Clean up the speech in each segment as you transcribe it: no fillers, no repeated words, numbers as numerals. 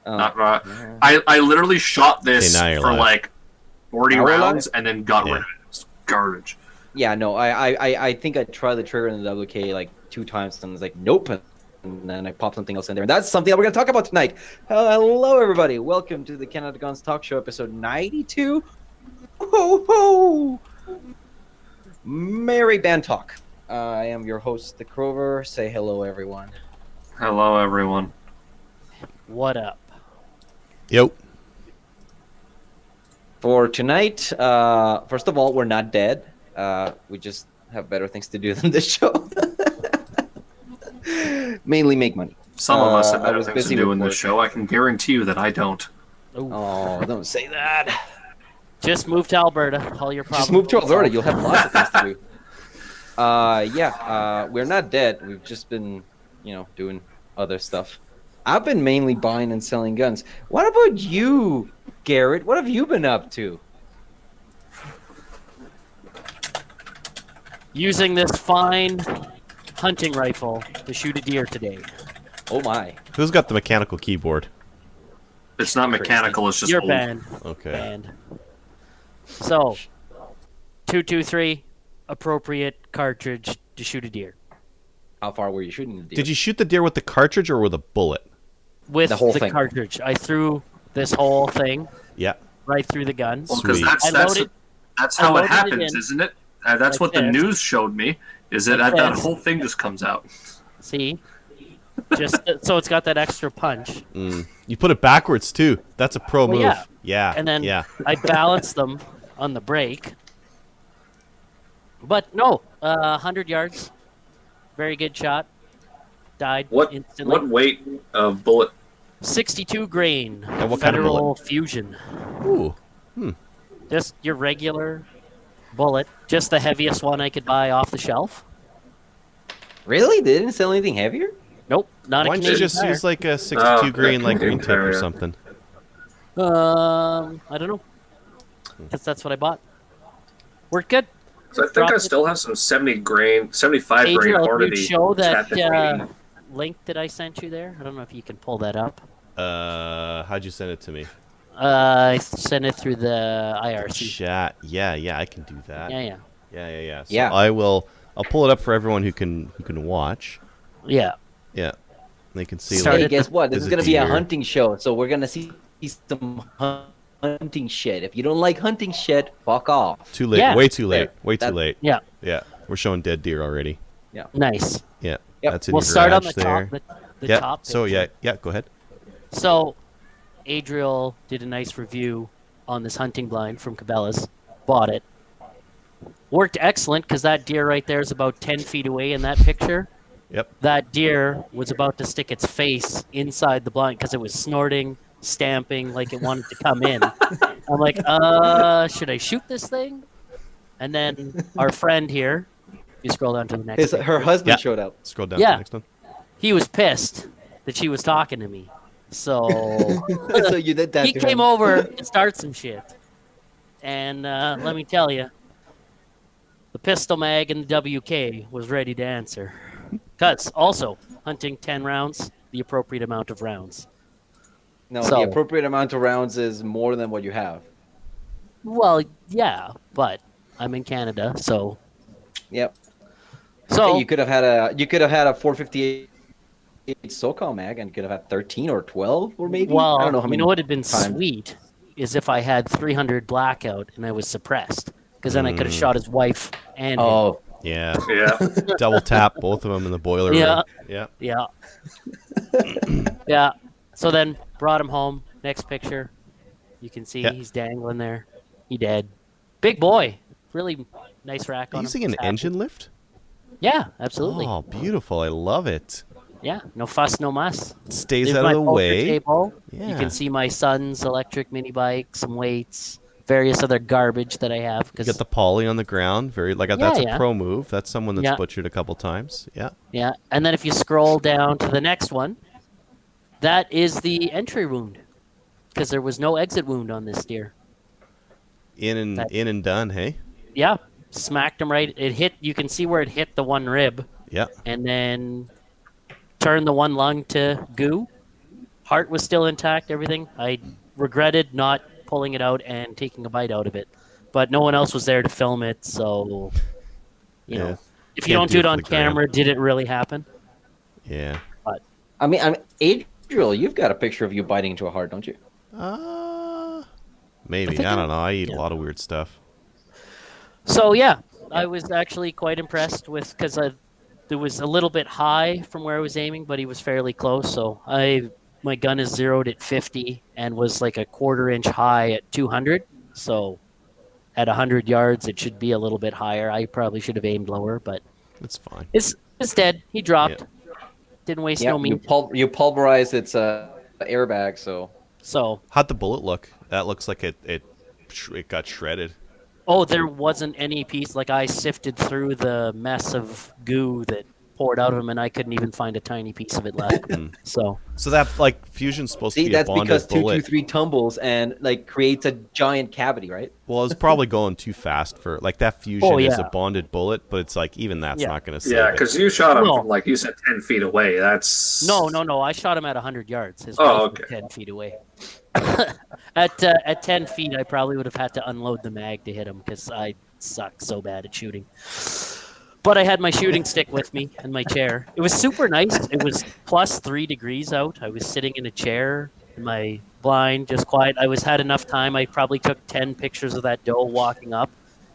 I literally shot this for like 40 rounds and then got rid of it. It's garbage. Yeah, no, I think I tried the trigger in the WK like 2 times and was like, nope. And then I popped something else in there. And that's something that we're going to talk about tonight. Hello, everybody. Welcome to the Canada Guns Talk Show, episode 92. Ho, ho! Merry BANTALK. I am your host, The Crover. Say hello, everyone. Hello, everyone. What up? Yo. For tonight, first of all, we're not dead. We just have better things to do than this show. Mainly make money. Some of us have better things to do in this show. I can guarantee you that I don't. Oh, don't say that. Just move to Alberta. All your problems. Just move to Alberta. You'll have lots of things to do. We're not dead. We've just been, doing other stuff. I've been mainly buying and selling guns. What about you, Garrett? What have you been up to? Using this fine hunting rifle to shoot a deer today. Oh my. Who's got the mechanical keyboard? It's not mechanical, it's just You're old. banned. Okay. Banned. So, 223, appropriate cartridge to shoot a deer. How far were you shooting the deer? Did you shoot the deer with the cartridge or with a bullet? With the whole the thing. cartridge. I threw this whole thing Yeah. right through the gun. Well, because Sweet. that's how it loaded it happens, in. isn't it? That's Like what the this. news showed me, is that Like that this. whole thing just comes out. See? Just so it's got that extra punch. You put it backwards too. That's a pro Well, move. yeah. Yeah. And then yeah. I balanced them on the brake. But no, 100 yards. Very good shot. Died instantly. What weight of bullet? 62 grain. And what kind of Federal bullet? Fusion. Ooh. Just your regular bullet. Just the heaviest one I could buy off the shelf. Really? They didn't sell anything heavier? Nope, not Why a don't you Canadian just Tire. use like a 62 grain like green tip or Tire. something? I don't know. Guess that's what I bought. Worked good. So I think Dropped I it. still have some 75 grain Adriel, Hornady. if you show that Tactical. link that I sent you there. I don't know if you can pull that up. How'd you send it to me? I sent it through the IRC. Chat. Yeah, I can do that. Yeah. Yeah. So Yeah. I'll pull it up for everyone who can watch. Yeah. Yeah. They can see Started Hey, like guess what? This there's is going to be a deer. hunting show, so we're going to see some hunting shit. If you don't like hunting shit, fuck off. Too late. Yeah. Way too late. Way too That- late. Yeah. Yeah. We're showing dead deer already. Nice. Yeah. Yep. That's in We'll your start on garage the there. top. The yeah. top. So picture. yeah, go ahead. So, Adriel did a nice review on this hunting blind from Cabela's. Bought it. Worked excellent because that deer right there is about 10 feet away in that picture. Yep. That deer was about to stick its face inside the blind because it was snorting, stamping like it wanted to come in. I'm like, should I shoot this thing? And then our friend here, you scroll down to the next Her picture. husband Yeah. showed up. Scroll down to Yeah. the next one. He was pissed that she was talking to me. So So you did that he to came him. over to start some shit. And let me tell you, the pistol mag and the WK was ready to answer. Because also, hunting 10 rounds, the appropriate amount of rounds. No, So- the appropriate amount of rounds is more than what you have. Well, yeah, but I'm in Canada, so... Yep. So, Hey, you could have had a 458 SoCal mag and you could have had 13 or 12 or maybe. well, I don't know how you many. know what would have been times. sweet is if I had 300 blackout and I was suppressed. Because then I could have shot his wife and him. Oh, Yeah. Yeah. Double tap both of them in the boiler Yeah. room. Yeah. Yeah. Yeah. So then brought him home. Next picture. You can see Yeah. he's dangling there. He dead. Big boy. Really nice rack on him. Using an He's happy. engine lift? Yeah, absolutely. Oh, beautiful. I love it. Yeah. No fuss, no muss. Stays There's out my of the poker way. table. Yeah. You can see my son's electric mini bike, some weights, various other garbage that I have. You Cause, got the poly on the ground. That's yeah. a pro move. That's someone that's Yeah. butchered a couple times. Yeah. yeah. And then if you scroll down to the next one, that is the entry wound. Because there was no exit wound on this deer. In and done, hey? Yeah, smacked him right. It hit. You can see where it hit the one rib, Yeah. and then turned the one lung to goo. Heart was still intact, everything. I regretted not pulling it out and taking a bite out of it. But no one else was there to film it, so, you know. If you Can't don't do it for on the gram. camera, did it really happen? Yeah. I mean, Adriel, you've got a picture of you biting into a heart, don't you? Maybe. I don't know. I eat a lot of weird stuff. So, yeah, I was actually quite impressed with, because it was a little bit high from where I was aiming, but he was fairly close. So my gun is zeroed at 50 and was like a 1/4 inch high at 200. So at 100 yards, it should be a little bit higher. I probably should have aimed lower, but It's fine. it's dead. He dropped. Didn't waste no meat. You pulverized its airbag, So How'd the bullet look? That looks like it got shredded. oh, there wasn't any piece. Like I sifted through the mess of goo that poured out of him, and I couldn't even find a tiny piece of it left. So that like fusion's supposed to see, be a that's bonded because bullet. 223 tumbles and like creates a giant cavity, right? Well, it's probably going too fast for like that fusion Oh, is yeah. a bonded bullet, but it's like even that's not going to save Yeah, it. because you shot him No. from, like you said, 10 feet away. That's no. I shot him at 100 yards. His Oh, mouth was okay. 10 feet away. At 10 feet, I probably would have had to unload the mag to hit him because I suck so bad at shooting. But I had my shooting stick with me and my chair. It was super nice. It was plus 3 degrees out. I was sitting in a chair in my blind, just quiet. Had enough time. I probably took 10 pictures of that doe walking up.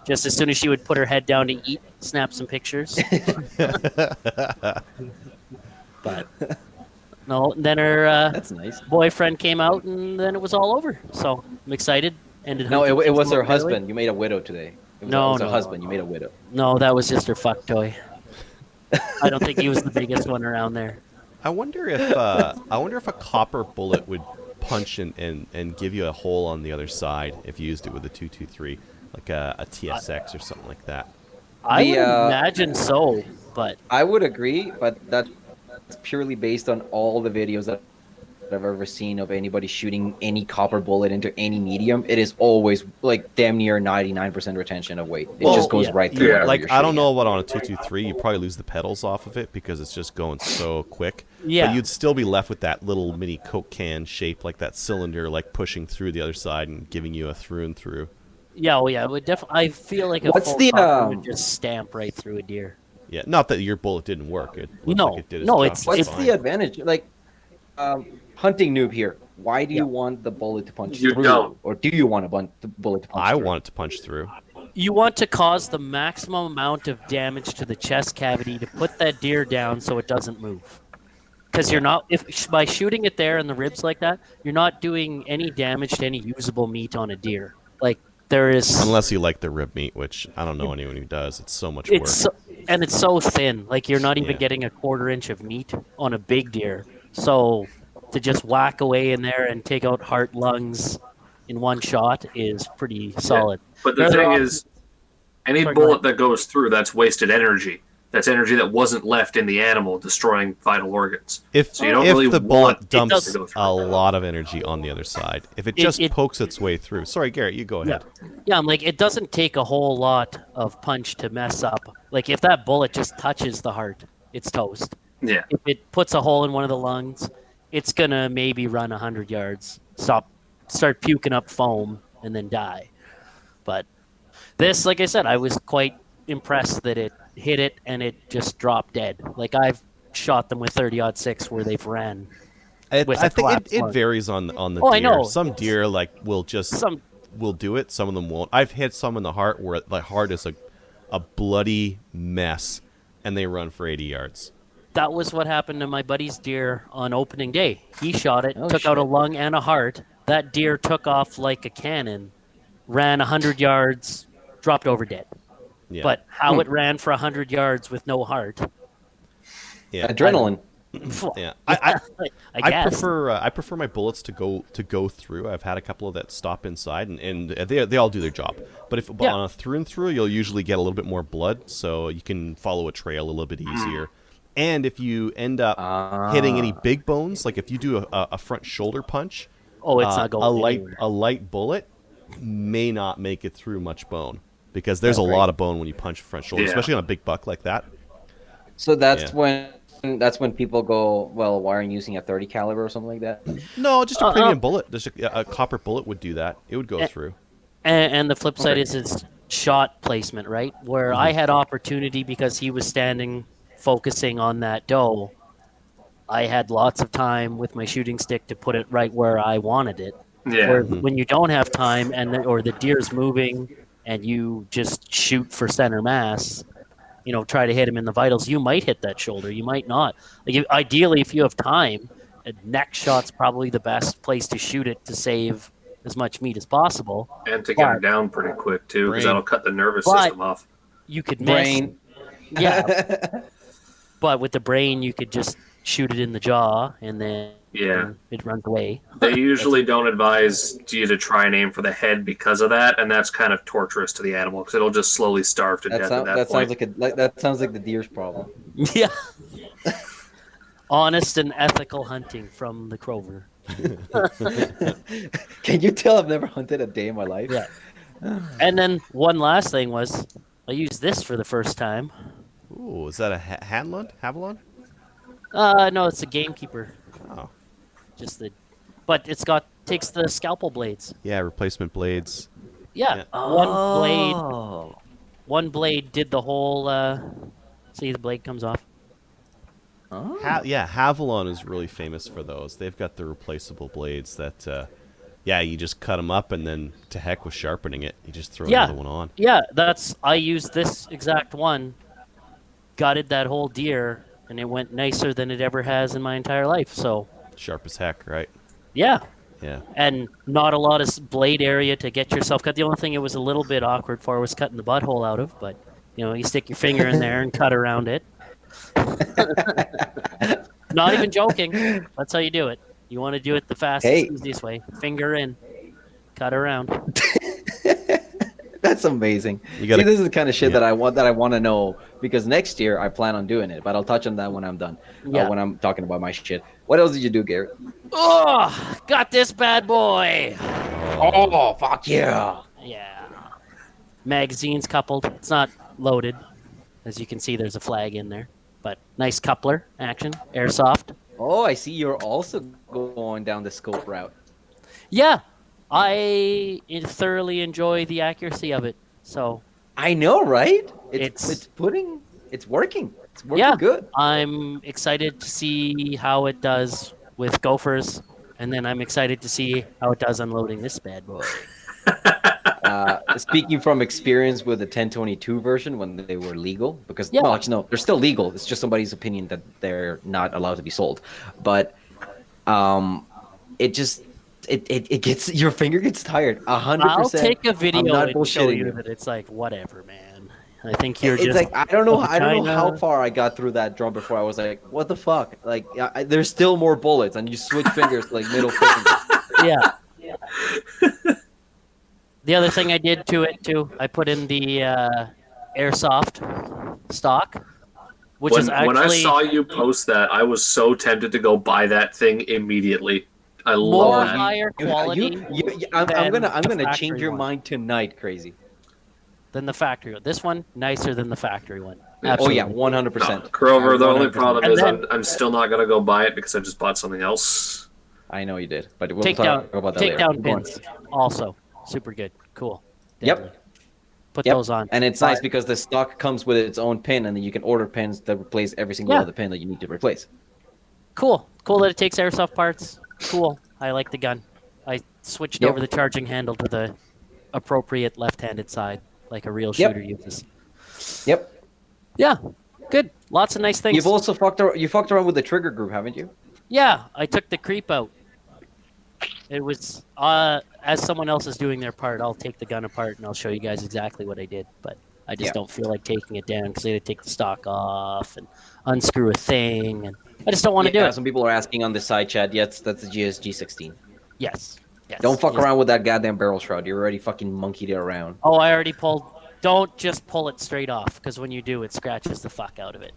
Just as soon as she would put her head down to eat, snap some pictures. But no, then her That's nice. boyfriend came out, and then it was all over. So I'm excited. No, it was her husband. You made a widow today. It was No, her no. husband. You made a widow. No, that was just her fuck toy. I don't think he was the biggest one around there. I wonder if a copper bullet would punch and give you a hole on the other side if you used it with a 223, like a TSX or something like that. I The, would imagine so, but I would agree, but that's purely based on all the videos that I've ever seen of anybody shooting any copper bullet into any medium. It is always like damn near 99% retention of weight. It Well, just goes yeah. right through. Yeah. whatever Like you're I don't shooting know at. about on a 223, you probably lose the pedals off of it because it's just going so quick. Yeah. But you'd still be left with that little mini Coke can shape, like that cylinder, like pushing through the other side and giving you a through and through. yeah, it would definitely. I feel like a What's full the, copper would just stamp right through a deer. Yeah, not that your bullet didn't work. It looks No, like it did its no, job it's- just What's fine. the advantage? Like, hunting noob here. Why do you want the bullet to punch You through? don't. Or do you want the bullet to punch I through? want it to punch through. You want to cause the maximum amount of damage to the chest cavity to put that deer down so it doesn't move. Because you're not, if by shooting it there in the ribs like that, you're not doing any damage to any usable meat on a deer. Like there is, Unless you like the rib meat, which I don't know anyone who does. It's so much it's work. and it's so thin. Like you're not even Yeah. getting a 1/4 inch of meat on a big deer. So to just whack away in there and take out heart, lungs in one shot is pretty solid. But the They're thing off- is, any Sorry, go bullet ahead. that goes through, that's wasted energy. That's energy that wasn't left in the animal, destroying vital organs. If So you don't if really the want bullet it dumps to go through a that. lot of energy on the other side, if it just it- pokes its way through. Sorry, Garrett, you go ahead. Yeah, I'm like, it doesn't take a whole lot of punch to mess up. Like, if that bullet just touches the heart, it's toast. Yeah. If it puts a hole in one of the lungs, it's gonna maybe run 100 yards, start puking up foam, and then die. But this, like I said, I was quite impressed that it hit it and it just dropped dead. Like, I've shot them with 30-06 where they've ran. With I a think collapsed it lung. varies on the Oh, deer. I know. Some deer like will do it. Some of them won't. I've hit some in the heart where the heart is a bloody mess, and they run for 80 yards. That was what happened to my buddy's deer on opening day. He shot it, Oh, took out a shit. lung and a heart. That deer took off like a cannon, ran 100 yards, dropped over dead. Yeah. But how it ran for 100 yards with no heart, yeah. Adrenaline. Yeah. I I guess. I prefer my bullets to go through. I've had a couple of that stop inside, and they all do their job. But if Yeah. on a through and through, you'll usually get a little bit more blood, so you can follow a trail a little bit easier. And if you end up hitting any big bones, like if you do a front shoulder punch, Oh, it's not going anywhere. a light bullet may not make it through much bone because there's a Right. lot of bone when you punch front shoulder, Yeah. especially on a big buck like that. So that's Yeah. when when people go, well, why aren't you using a 30 caliber or something like that? No, just a premium bullet. Just a copper bullet would do that. It would go through. And the flip side is its shot placement, right? Where I had opportunity because he was standing, focusing on that doe. I had lots of time with my shooting stick to put it right where I wanted it. Yeah. Where when you don't have time or the deer's moving and you just shoot for center mass, try to hit him in the vitals, you might hit that shoulder. You might not. Ideally, if you have time, a neck shot's probably the best place to shoot it to save as much meat as possible. And to get her down pretty quick, too, because that'll cut the nervous system off. You could miss. Yeah. But with the brain, you could just shoot it in the jaw, and then it runs away. They usually don't advise you to try and aim for the head because of that, and that's kind of torturous to the animal because it'll just slowly starve to death at that point. That sounds like the deer's problem. Yeah. Honest and ethical hunting from the Crover. Can you tell I've never hunted a day in my life? Yeah. And then one last thing was, I used this for the first time. Ooh, is that a Havilon? No, it's a gamekeeper. Oh. But takes the scalpel blades. Yeah, replacement blades. Yeah. One blade did the whole. See, the blade comes off. Oh. Havilon is really famous for those. They've got the replaceable blades that, you just cut them up and then to heck with sharpening it. You just throw another one on. Yeah, I used this exact one, gutted that whole deer, and it went nicer than it ever has in my entire life. So sharp as heck, right? Yeah. Yeah. And not a lot of blade area to get yourself cut. The only thing it was a little bit awkward for was cutting the butthole out of, but you stick your finger in there and cut around it. Not even joking. That's how you do it. You want to do it the fastest, easiest way. Finger in, cut around. That's amazing. See, this is the kind of shit that I want to know, because next year I plan on doing it, but I'll touch on that when I'm done. When I'm talking about my shit. What else did you do, Garrett? Oh, got this bad boy. Oh, fuck yeah. Yeah. Magazines coupled. It's not loaded. As you can see, there's a flag in there. But nice coupler action. Airsoft. Oh, I see you're also going down the scope route. Yeah. I thoroughly enjoy the accuracy of it. So I know, right? It's working. It's working good. I'm excited to see how it does with gophers, and then I'm excited to see how it does unloading this bad boy. Speaking from experience with the 1022 version when they were legal, because no, they're still legal. It's just somebody's opinion that they're not allowed to be sold. But it gets, your finger gets tired. 100%. I'll take a video and show you you. that it's like whatever, man. I think you're it's just like I don't know how far I got through that drum before I was like, what the fuck? Like there's still more bullets, and you switch fingers to like middle finger. Yeah. The other thing I did to it too, I put in the airsoft stock, which is actually. When I saw you post that, I was so tempted to go buy that thing immediately. I more love that. higher quality. I'm gonna change your mind tonight, crazy. Than the factory one. This one nicer than the factory one. Absolutely. Oh yeah, 100%. Crover, the only problem is I'm still not gonna go buy it because I just bought something else. I know you did, but we'll talk about that later. Takedown pins also super good, cool. Definitely. Yep. Put those on, and it's nice because the stock comes with its own pin, and then you can order pins that replace every single other pin that you need to replace. Cool that it takes airsoft parts. Cool. I like the gun. I switched over the charging handle to the appropriate left-handed side, like a real shooter uses. Yep. Yeah. Good. Lots of nice things. You've also fucked around with the trigger group, haven't you? Yeah, I took the creep out. It was as someone else is doing their part, I'll take the gun apart and I'll show you guys exactly what I did. But I just don't feel like taking it down because they had to take the stock off and unscrew a thing, and I just don't want to do it. Some people are asking on the side chat. Yes, that's the GSG-16. Yes. Don't fuck around with that goddamn barrel shroud. You're already fucking monkeyed it around. Oh, I already pulled. Don't just pull it straight off, because when you do, it scratches the fuck out of it.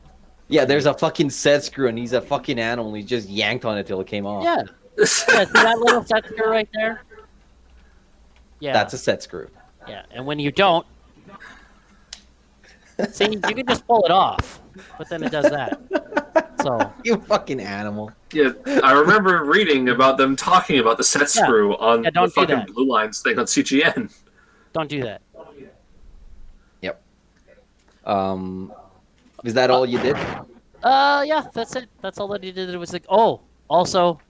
Yeah, there's a fucking set screw, and he's a fucking animal. He just yanked on it till it came off. Yeah. See that little set screw right there? Yeah. That's a set screw. Yeah, and when you don't, see, you can just pull it off, but then it does that. So You fucking animal. Yeah, I remember reading about them talking about the set screw on don't the do fucking that. Blue Lines thing on CGN. don't do that. Yep. Is that all you did? Yeah, that's it. That's all that he did. It was like, oh, also,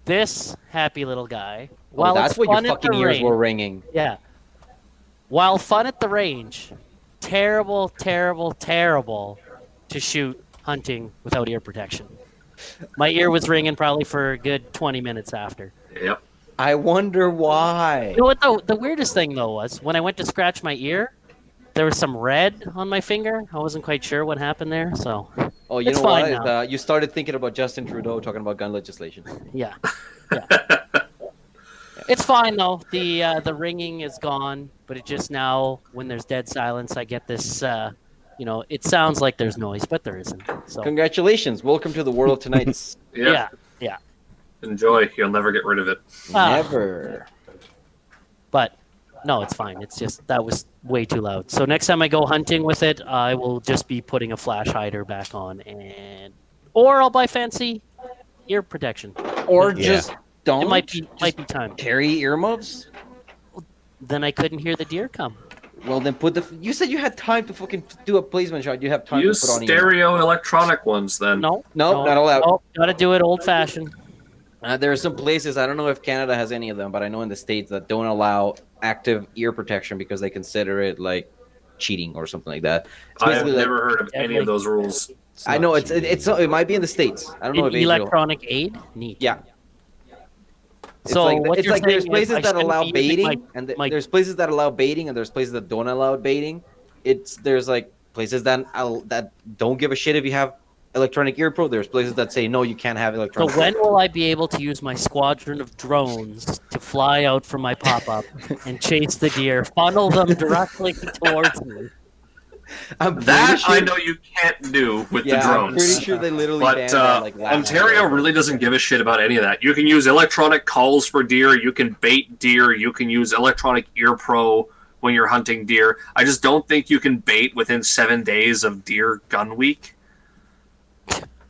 this happy little guy. Well, that's it's what your fun at fucking the ears range- were ringing. Yeah. While fun at the range, terrible, terrible, terrible to shoot hunting without ear protection. My ear was ringing probably for a good 20 minutes after. Yep. I wonder why. You know what the weirdest thing though was when I went to scratch my ear, there was some red on my finger. I wasn't quite sure what happened there, so Oh, you It's know fine what? now. You started thinking about Justin Trudeau talking about gun legislation. yeah. It's fine though. The ringing is gone, but it just now when there's dead silence, I get this. It sounds like there's noise, but there isn't. So Congratulations. Welcome to the world of tonight's. Yeah. yeah. Enjoy. You'll never get rid of it. Never. But no, it's fine. It's just that was way too loud. So next time I go hunting with it, I will just be putting a flash hider back on, or I'll buy fancy ear protection. Or Yeah. just don't. It might be time. carry earmuffs. Then I couldn't hear the deer come. Well, then put the. You said you had time to fucking do a placement shot. You have time Use to put on stereo electronic ones then. No, No, not allowed. No, gotta do it old fashioned. There are some places, I don't know if Canada has any of them, but I know in the States that don't allow active ear protection because they consider it like cheating or something like that. It's I've basically like- never heard of any of those rules. I know it might be in the States. I don't know if Israel. Electronic aid, neat. Yeah. It's So like, what it's you're like there's saying is places I that shouldn't allow be using baiting, and my- there's places that allow baiting, and there's places that don't allow baiting. There's like places that don't give a shit if you have electronic ear pro. There's places that say no, you can't have So electronic. when will I be able to use my squadron of drones to fly out from my pop-up and chase the deer, funnel them directly towards me? I'm pretty That sure, I know you can't do with yeah, the drones. I'm pretty sure they literally But banned that like last Ontario year. really doesn't give a shit about any of that. You can use electronic calls for deer. You can bait deer. You can use electronic ear pro when you're hunting deer. I just don't think you can bait within 7 days of deer gun week.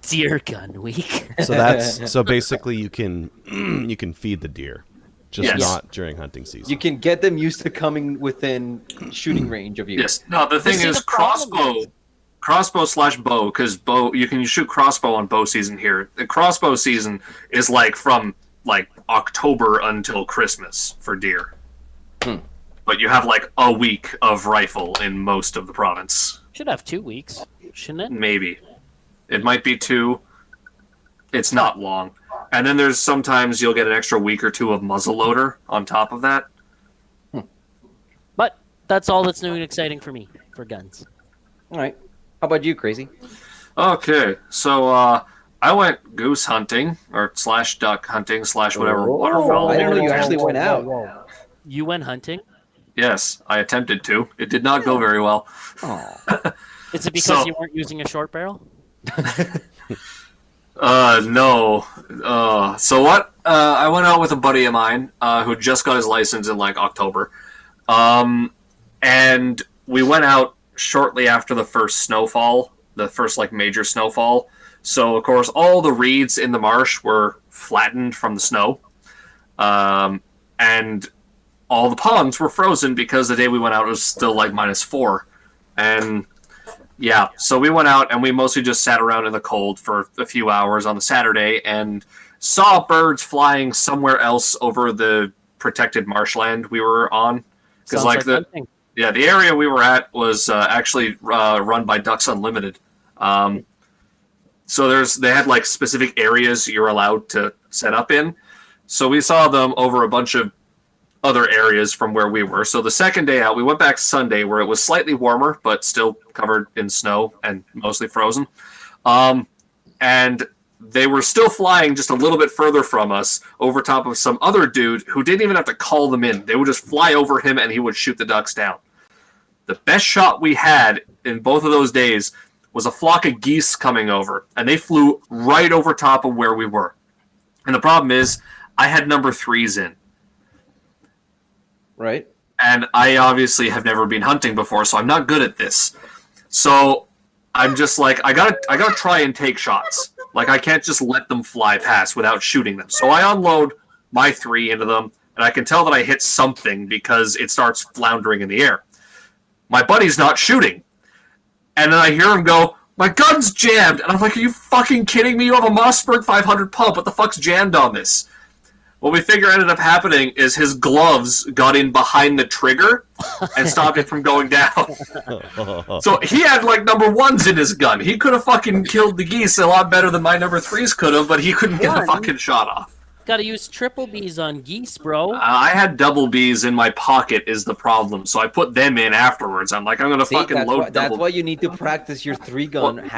Deer gun week. So basically you can feed the deer, just Yes. not during hunting season. You can get them used to coming within shooting range of you. Yes. No, the thing see, is the problem crossbow/bow, because bow you can shoot crossbow on bow season here. The crossbow season is like from like October until Christmas for deer. But you have like a week of rifle in most of the province. Should have 2 weeks, shouldn't it? Maybe. It might be 2. It's not long. And then there's sometimes you'll get an extra week or 2 of muzzleloader on top of that. But that's all that's new and exciting for me for guns. All right. How about you, Crazy? Okay, so I went goose hunting or / duck hunting / whatever waterfowl. I didn't know you actually went out. You went hunting? Yes, I attempted to. It did not go very well. Oh. Is it because So- you weren't using a short barrel? No. So what? I went out with a buddy of mine who just got his license in like October, and we went out shortly after the first snowfall, the first like major snowfall. So of course all the reeds in the marsh were flattened from the snow, and all the ponds were frozen because the day we went out it was still like -4, and yeah, so we went out and we mostly just sat around in the cold for a few hours on the Saturday and saw birds flying somewhere else over the protected marshland we were on. Because Sounds like the hunting. the area we were at was actually run by Ducks Unlimited. So they had like specific areas you're allowed to set up in. So we saw them over a bunch of other areas from where we were. So the second day out, we went back Sunday where it was slightly warmer, but still covered in snow and mostly frozen. And they were still flying just a little bit further from us over top of some other dude who didn't even have to call them in. They would just fly over him and he would shoot the ducks down. The best shot we had in both of those days was a flock of geese coming over, and they flew right over top of where we were. And the problem is, I had number 3s in. Right. And I obviously have never been hunting before, so I'm not good at this. So I'm just like, I gotta try and take shots. Like, I can't just let them fly past without shooting them. So I unload my 3 into them, and I can tell that I hit something because it starts floundering in the air. My buddy's not shooting. And then I hear him go, my gun's jammed! And I'm like, are you fucking kidding me? You have a Mossberg 500 pump. What the fuck's jammed on this? What we figure ended up happening is his gloves got in behind the trigger and stopped it from going down. So he had, like, number 1s in his gun. He could have fucking killed the geese a lot better than my number 3s could have, but he couldn't get a fucking shot off. Gotta use triple Bs on geese, bro. I had double Bs in my pocket is the problem, so I put them in afterwards. I'm like, I'm gonna fucking load double. That's why you need to practice your 3-gun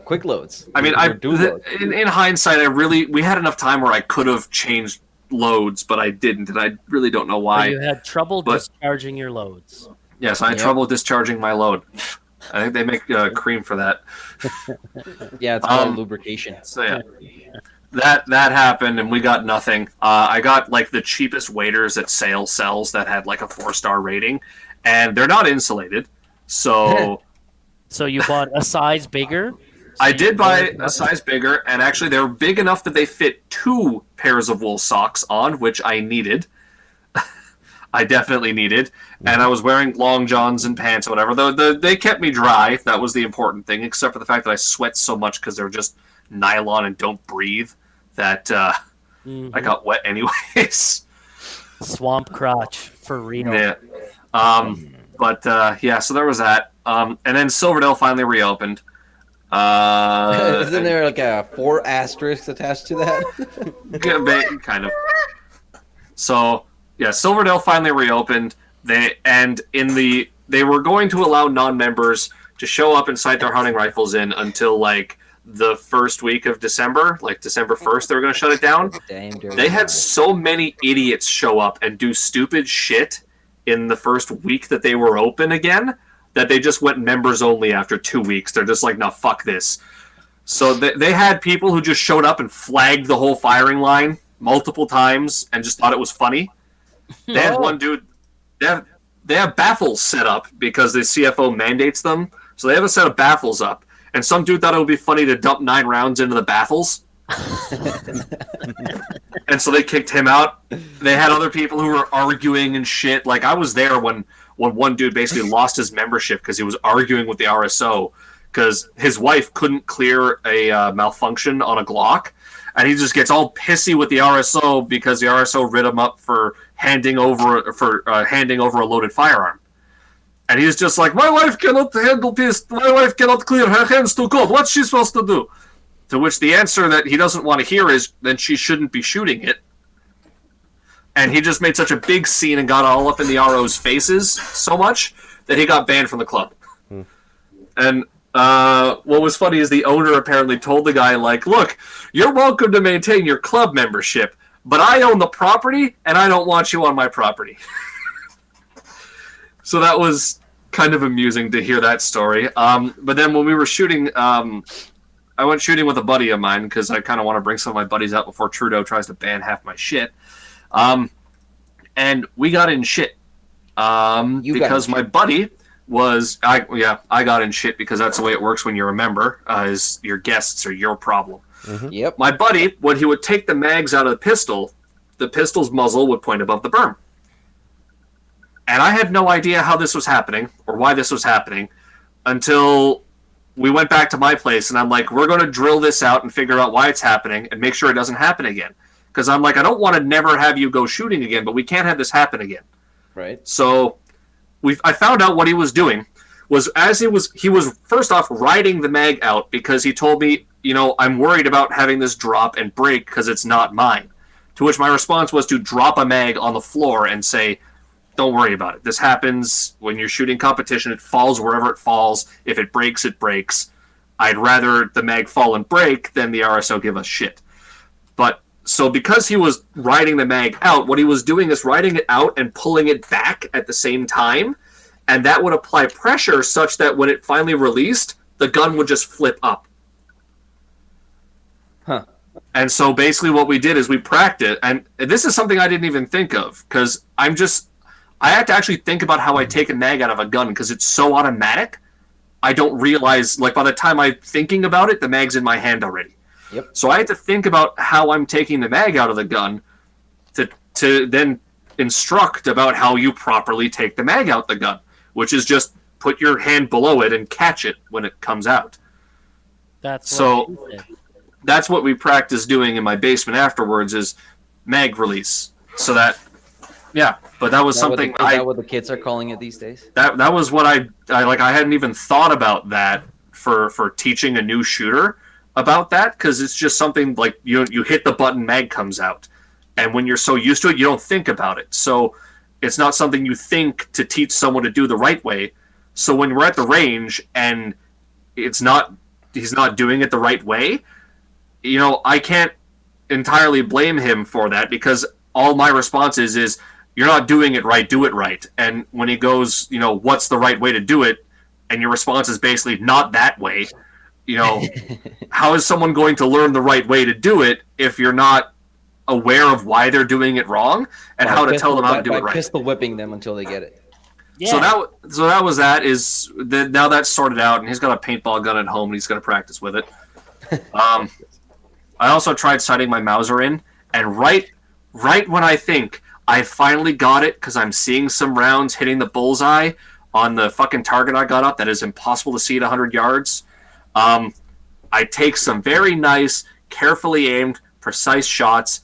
quick loads. I mean, in hindsight, we had enough time where I could have changed loads, but I didn't, and I really don't know why. You had trouble discharging your loads. Yes, I had trouble discharging my load. I think they make cream for that. Yeah, it's called lubrication. So yeah. That happened, and we got nothing. I got, like, the cheapest waders at sale sells that had, like, a 4-star rating, and they're not insulated, so... So you bought a size bigger? I did buy a size bigger, and actually they're big enough that they fit 2 pairs of wool socks on, which I needed. I definitely needed, and I was wearing long johns and pants or whatever. They kept me dry. That was the important thing, except for the fact that I sweat so much because they're just nylon and don't breathe. That I got wet anyways. Swamp crotch, for real. Yeah. Yeah, so there was that. And then Silverdale finally reopened. Isn't there like a 4 asterisks attached to that? Kind of. So, yeah, Silverdale finally reopened. They were going to allow non-members to show up and sight their hunting rifles in until, like, the first week of December, like December 1st, they were going to shut it down. They had so many idiots show up and do stupid shit in the first week that they were open again that they just went members only after 2 weeks. They're just like, no, fuck this. So they had people who just showed up and flagged the whole firing line multiple times and just thought it was funny. They had one dude, they have baffles set up because the CFO mandates them. So they have a set of baffles up. And some dude thought it would be funny to dump 9 rounds into the baffles. And so they kicked him out. They had other people who were arguing and shit. Like, I was there when one dude basically lost his membership because he was arguing with the RSO because his wife couldn't clear a malfunction on a Glock. And he just gets all pissy with the RSO because the RSO writ him up for handing over a loaded firearm. And he's just like, my wife cannot handle peace. My wife cannot clear her hands too cold. What's she supposed to do? To which the answer that he doesn't want to hear is, then she shouldn't be shooting it. And he just made such a big scene and got all up in the RO's faces so much that he got banned from the club. And what was funny is the owner apparently told the guy, like, look, you're welcome to maintain your club membership, but I own the property, and I don't want you on my property. So that was kind of amusing to hear that story. But then when we were shooting, I went shooting with a buddy of mine because I kind of want to bring some of my buddies out before Trudeau tries to ban half my shit. And we got in shit because my buddy was I got in shit because that's the way it works when you're a member. Is your guests are your problem. Mm-hmm. Yep. My buddy, when he would take the mags out of the pistol's muzzle would point above the berm. And I had no idea how this was happening or why this was happening until we went back to my place, and I'm like, we're going to drill this out and figure out why it's happening and make sure it doesn't happen again. Because I'm like, I don't want to never have you go shooting again, but we can't have this happen again. Right. So I found out what he was doing was he was first off riding the mag out because he told me, I'm worried about having this drop and break because it's not mine. To which my response was to drop a mag on the floor and say, don't worry about it. This happens when you're shooting competition. It falls wherever it falls. If it breaks, it breaks. I'd rather the mag fall and break than the RSO give us shit. But so because he was riding the mag out, what he was doing is riding it out and pulling it back at the same time. And that would apply pressure such that when it finally released, the gun would just flip up. Huh. And so basically what we did is we practiced. And this is something I didn't even think of because I have to actually think about how I take a mag out of a gun because it's so automatic. I don't realize, like, by the time I'm thinking about it, the mag's in my hand already. Yep. So I have to think about how I'm taking the mag out of the gun to then instruct about how you properly take the mag out the gun, which is just put your hand below it and catch it when it comes out. That's So- what he did. That's what we practice doing in my basement afterwards is mag release. So that, yeah, but that was something Is that what the kids are calling it these days? that was what I like. I hadn't even thought about that for teaching a new shooter about that, because it's just something like you hit the button, mag comes out, and when you're so used to it, you don't think about it. So it's not something you think to teach someone to do the right way. So when we're at the range and he's not doing it the right way, I can't entirely blame him for that, because all my response is you're not doing it right, do it right. And when he goes, what's the right way to do it? And your response is basically not that way. How is someone going to learn the right way to do it if you're not aware of why they're doing it wrong and how to tell them how to do it right? Pistol whipping them until they get it. Yeah. So that was that. Now that's sorted out, and he's got a paintball gun at home, and he's going to practice with it. I also tried sighting my Mauser in, and right when I think I finally got it, because I'm seeing some rounds hitting the bullseye on the fucking target I got up that is impossible to see at 100 yards, I take some very nice, carefully aimed, precise shots,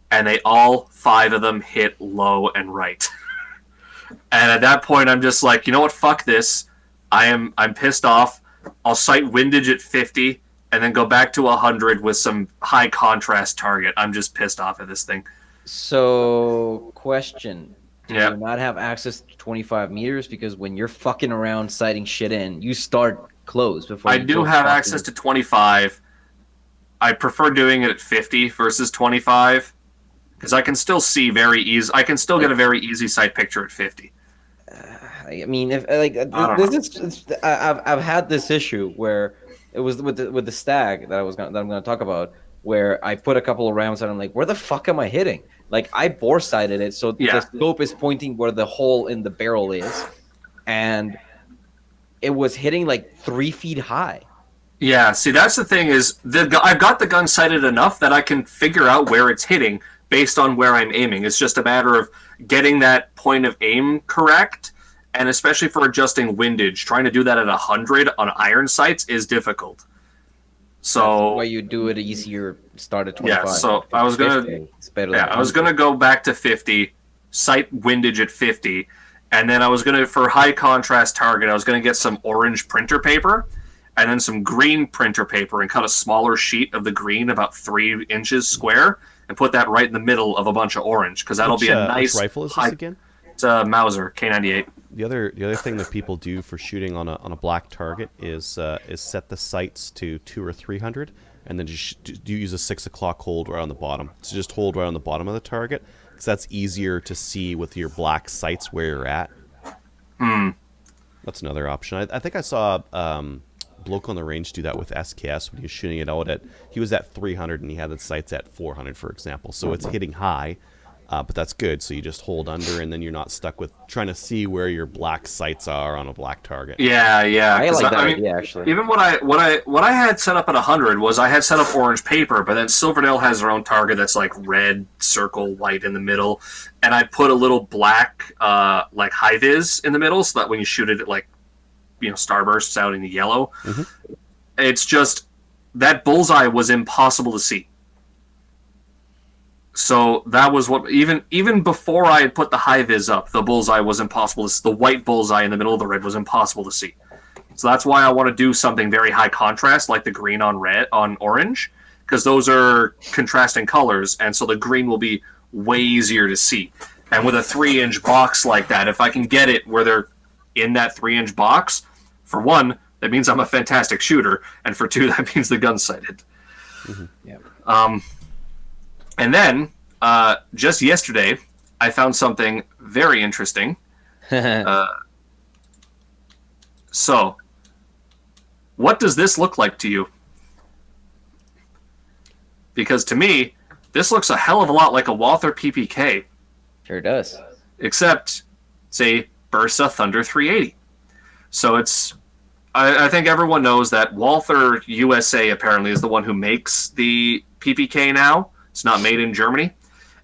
and all 5 of them hit low and right. And at that point, I'm just like, you know what? Fuck this. I'm pissed off. I'll sight windage at 50, and then go back to 100 with some high contrast target. I'm just pissed off at this thing. So, question. Do Yeah. you not have access to 25 meters? Because when you're fucking around sighting shit in, you start close before I you do go have fucking- access to 25. I prefer doing it at 50 versus 25, because I can still see very easy. I can still get a very easy sight picture at 50. I mean, if like don't I've had this issue where it was with the stag that I'm gonna talk about, where I put a couple of rounds and I'm like, where the fuck am I hitting? Like, I bore sighted it, so Yeah. the scope is pointing where the hole in the barrel is, and it was hitting like 3 feet high. Yeah, see, that's the thing is, I've got the gun sighted enough that I can figure out where it's hitting based on where I'm aiming. It's just a matter of getting that point of aim correct, and especially for adjusting windage, trying to do that at 100 on iron sights is difficult. So Why you do it easier, start at 25. Yeah, so I was gonna- 50, it's better yeah, than I was 100. gonna go back to 50, sight windage at 50, and then I was gonna, for high contrast target, I was gonna get some orange printer paper, and then some green printer paper, and cut a smaller sheet of the green, about 3 inches square, and put that right in the middle of a bunch of orange, because that'll be a nice Which rifle is high. this again? It's a Mauser K98. The other thing that people do for shooting on a black target is set the sights to 200 or 300, and then just do use a 6 o'clock hold right on the bottom. So just hold right on the bottom of the target, because that's easier to see with your black sights where you're at. That's another option. I think I saw bloke on the range do that with SKS when he was shooting it out at. He was at 300 and he had the sights at 400, for example. So it's hitting high. But that's good. So you just hold under, and then you're not stuck with trying to see where your black sights are on a black target. Yeah. I 'cause like that mean, idea, actually. even what I had set up at 100 was I had set up orange paper, but then Silverdale has their own target that's like red circle, white in the middle, and I put a little black like high vis in the middle, so that when you shoot it, like starbursts out in the yellow. Mhm. It's just that bullseye was impossible to see. So that was what even before I had put the high vis up, the bullseye was impossible. The white bullseye in the middle of the red was impossible to see. So that's why I want to do something very high contrast, like the green on red on orange, because those are contrasting colors, and so the green will be way easier to see. And with a 3-inch box like that, if I can get it where they're in that 3-inch box, for one, that means I'm a fantastic shooter, and for two, that means the gun's sighted. Yeah. And then, just yesterday, I found something very interesting. So, what does this look like to you? Because to me, this looks a hell of a lot like a Walther PPK, Sure does. except It's a Bursa Thunder 380. So I think everyone knows that Walther USA apparently is the one who makes the PPK now. It's not made in Germany.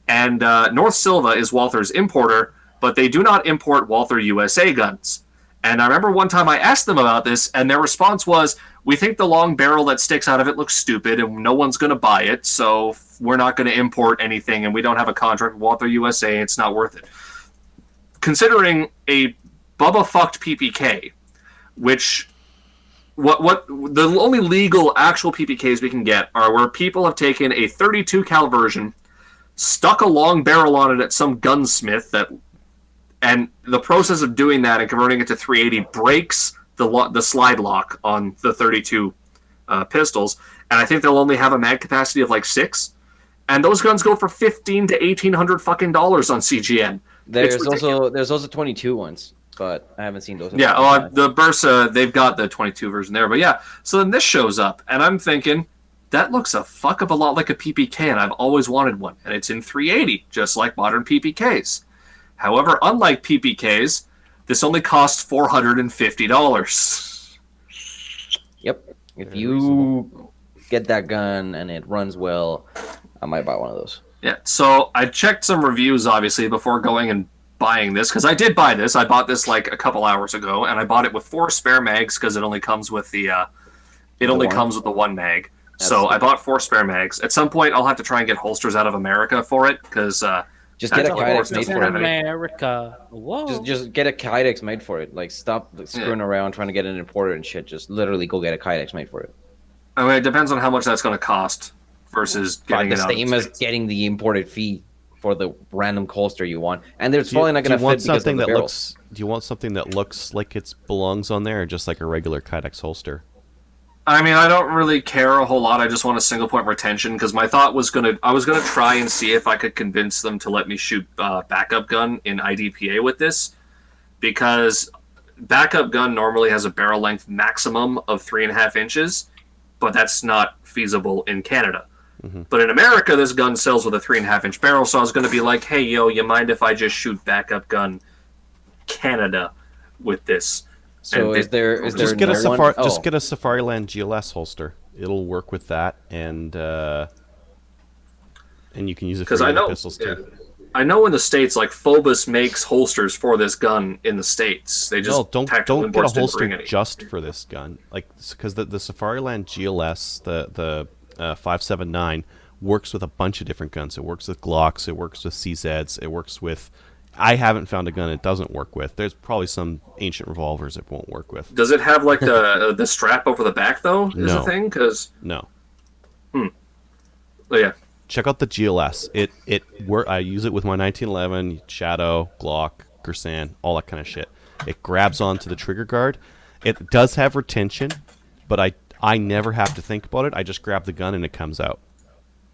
And North Silva is Walther's importer, but they do not import Walther USA guns. And I remember one time I asked them about this, and their response was, we think the long barrel that sticks out of it looks stupid, and no one's going to buy it, so we're not going to import anything, and we don't have a contract with Walther USA, it's not worth it. Considering a Bubba-fucked PPK, which... What the only legal actual PPKs we can get are where people have taken a 32 cal version, stuck a long barrel on it at some gunsmith and the process of doing that and converting it to 380 breaks the slide lock on the 32 pistols, and I think they'll only have a mag capacity of like 6, and those guns go for $1,500 to $1,800 fucking dollars on CGN. There's also 22 ones. But I haven't seen those. Yeah, the Bursa, they've got the 22 version there. But yeah, so then this shows up, and I'm thinking, that looks a fuck of a lot like a PPK, and I've always wanted one. And it's in 380, just like modern PPKs. However, unlike PPKs, this only costs $450. Yep. If you get that gun and it runs well, I might buy one of those. Yeah, so I checked some reviews, obviously, before going and buying this, because I did buy this. I bought this like a couple hours ago, and I bought it with 4 spare mags because it only comes with the one mag. So I bought 4 spare mags. At some point, I'll have to try and get holsters out of America for it, because just get a Kydex made for it. America. Whoa. Just get a Kydex made for it. Like, stop screwing around trying to get an importer and shit. Just literally go get a Kydex made for it. I mean, it depends on how much that's going to cost versus getting it out. The same as getting the imported fee for the random holster you want, and there's probably not going to fit because of the barrels. Do you want something that looks like it belongs on there, or just like a regular Kydex holster? I mean, I don't really care a whole lot. I just want a single point retention, because my thought was I was gonna try and see if I could convince them to let me shoot backup gun in IDPA with this, because backup gun normally has a barrel length maximum of 3.5 inches, but that's not feasible in Canada. Mm-hmm. But in America, this gun sells with a 3.5 inch barrel, so I was going to be like, hey, yo, you mind if I just shoot backup gun Canada with this? So and just get a Safariland GLS holster. It'll work with that, and you can use it for your pistols too. I know in the States, like Phobos makes holsters for this gun in the States. They just don't get a holster just for this gun, like because the Safariland GLS, the 579 works with a bunch of different guns. It works with Glocks, it works with CZs, it works with... I haven't found a gun it doesn't work with. There's probably some ancient revolvers it won't work with. Does it have like the strap over the back though? Is the thing? No. Oh yeah. Check out the GLS. I use it with my 1911 Shadow, Glock, Gersan, all that kind of shit. It grabs onto the trigger guard. It does have retention, but I never have to think about it. I just grab the gun and it comes out.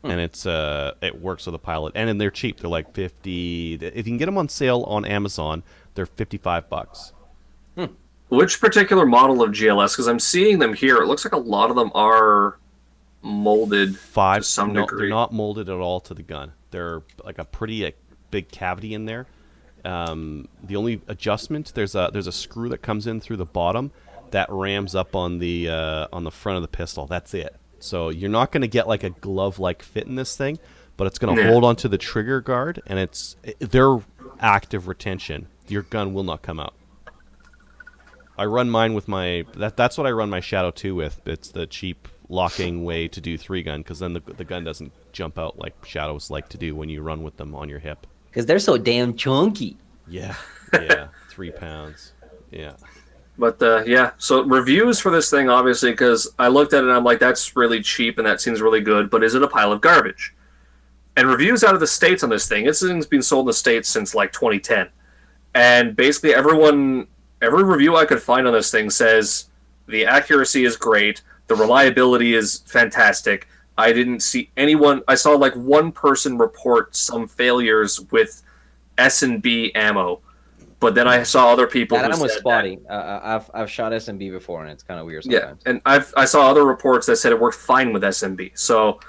And it works with a pilot. And they're cheap. They're like 50. If you can get them on sale on Amazon, they're $55. Which particular model of GLS? Because I'm seeing them here. It looks like a lot of them are molded to some degree. They're not molded at all to the gun. They're like a pretty big cavity in there. The only adjustment, there's a screw that comes in through the bottom that rams up on the front of the pistol. That's it. So you're not going to get like a glove-like fit in this thing, but it's going to hold onto the trigger guard, and they're active retention. Your gun will not come out. I run mine with that's what I run my Shadow 2 with. It's the cheap locking way to do 3-gun, because then the gun doesn't jump out like Shadows like to do when you run with them on your hip. Because they're so damn chunky. Yeah, 3 pounds. Yeah. But so reviews for this thing, obviously, because I looked at it and I'm like, that's really cheap and that seems really good, but is it a pile of garbage? And reviews out of the States on this thing's been sold in the States since like 2010. And basically every review I could find on this thing says the accuracy is great, the reliability is fantastic. I didn't see I saw like one person report some failures with S&B ammo. But then I saw other people. That was spotty. I've shot SMB before, and it's kind of weird sometimes. Yeah, and I saw other reports that said it worked fine with SMB. So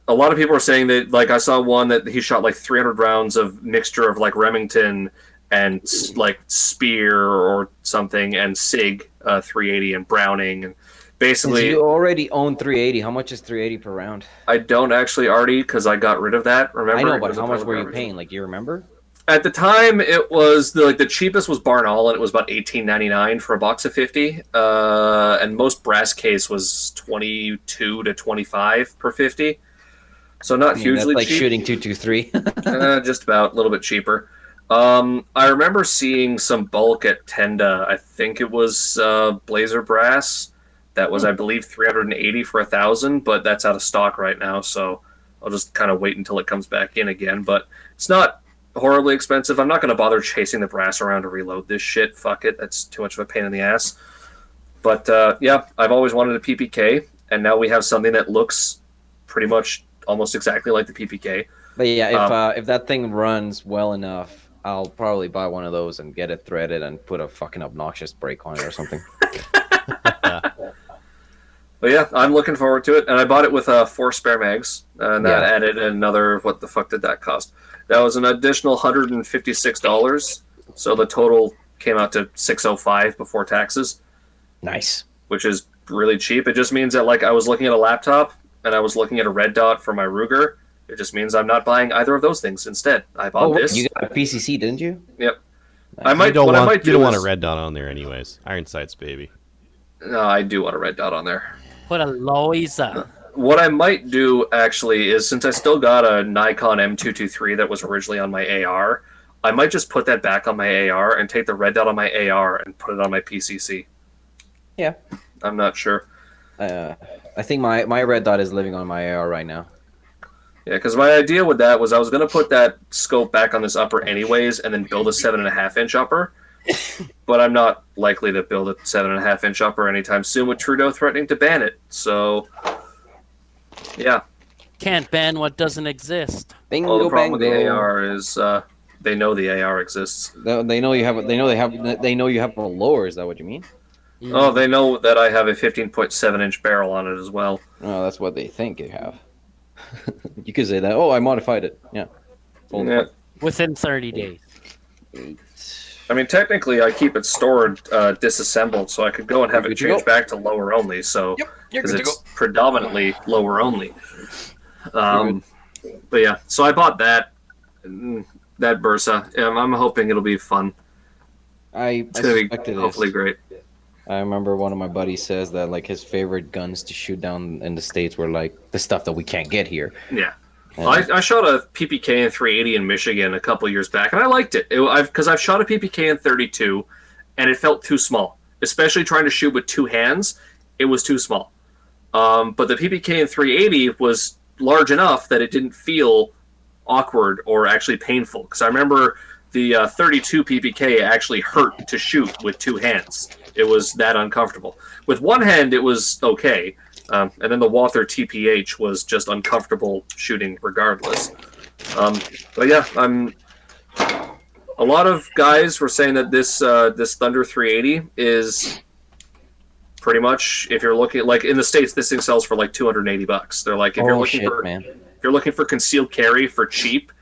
a lot of people are saying that. Like I saw one that he shot like 300 rounds of mixture of like Remington and like Spear or something, and Sig 380 and Browning, and basically You already own 380. How much is 380 per round? I don't actually already because I got rid of that. Remember? I know, It but was a how much pile of were you garbage. paying? Like, do you remember? At the time, it was the cheapest was Barnaul, and it was about $18.99 for a box of 50. And most brass case was 22 to 25 per 50. So not I mean, hugely that's like cheap. shooting 223. Just about a little bit cheaper. I remember seeing some bulk at Tenda. I think it was Blazer brass. That was, I believe, 380 for 1,000, but that's out of stock right now. So I'll just kind of wait until it comes back in again. But it's not horribly expensive. I'm not going to bother chasing the brass around to reload this shit. Fuck it. That's too much of a pain in the ass. But yeah, I've always wanted a PPK, and now we have something that looks pretty much almost exactly like the PPK. But yeah, if that thing runs well enough, I'll probably buy one of those and get it threaded and put a fucking obnoxious brake on it or something. But yeah, I'm looking forward to it, and I bought it with 4 spare mags, and that added another. What the fuck did that cost? That was an additional $156, so the total came out to $605 before taxes, Nice. which is really cheap. It just means that like I was looking at a laptop and I was looking at a red dot for my Ruger. It just means I'm not buying either of those things. Instead, I bought this. You got a PCC, didn't you? Yep. Nice. I might. You don't What I want, might you do don't want a is- red dot on there anyways. Iron sights, baby. No, I do want a red dot on there. Put a Loiza. What I might do actually is, since I still got a Nikon M223 that was originally on my AR, I might just put that back on my AR and take the red dot on my AR and put it on my PCC. Yeah. I'm not sure. I think my red dot is living on my AR right now. Yeah, because my idea with that was I was going to put that scope back on this upper anyways and then build a 7.5-inch upper. But I'm not likely to build a 7.5-inch upper anytime soon with Trudeau threatening to ban it. So, yeah. Can't ban what doesn't exist. Bingo, Well, the problem with the bango. AR is they know the AR exists. They know you have. They know you have a lower. Is that what you mean? Oh, they know that I have a 15.7-inch barrel on it as well. No, that's what they think you have. You could say that. Oh, I modified it. Yeah. Yeah. Within 30 days. I mean, technically, I keep it stored disassembled, so I could go and have You're it good to changed back to lower only. So, You're because good to it's predominantly lower only. But yeah, so I bought that Bursa. I'm hoping it'll be fun. I It's gonna be suspected hopefully this. great. I remember one of my buddies says that like his favorite guns to shoot down in the States were like the stuff that we can't get here. Yeah. And I shot a PPK in 380 in Michigan a couple years back, and I liked it. Because I've shot a PPK in 32, and it felt too small. Especially trying to shoot with 2 hands, it was too small. But the PPK in 380 was large enough that it didn't feel awkward or actually painful. Because I remember the 32 PPK actually hurt to shoot with 2 hands. It was that uncomfortable. With one hand, it was okay. And then the Walther TPH was just uncomfortable shooting regardless. But yeah, a lot of guys were saying that this Thunder 380 is pretty much, if you're looking, like in the States, this thing sells for like $280. They're like, if you're looking if you're looking for concealed carry for cheap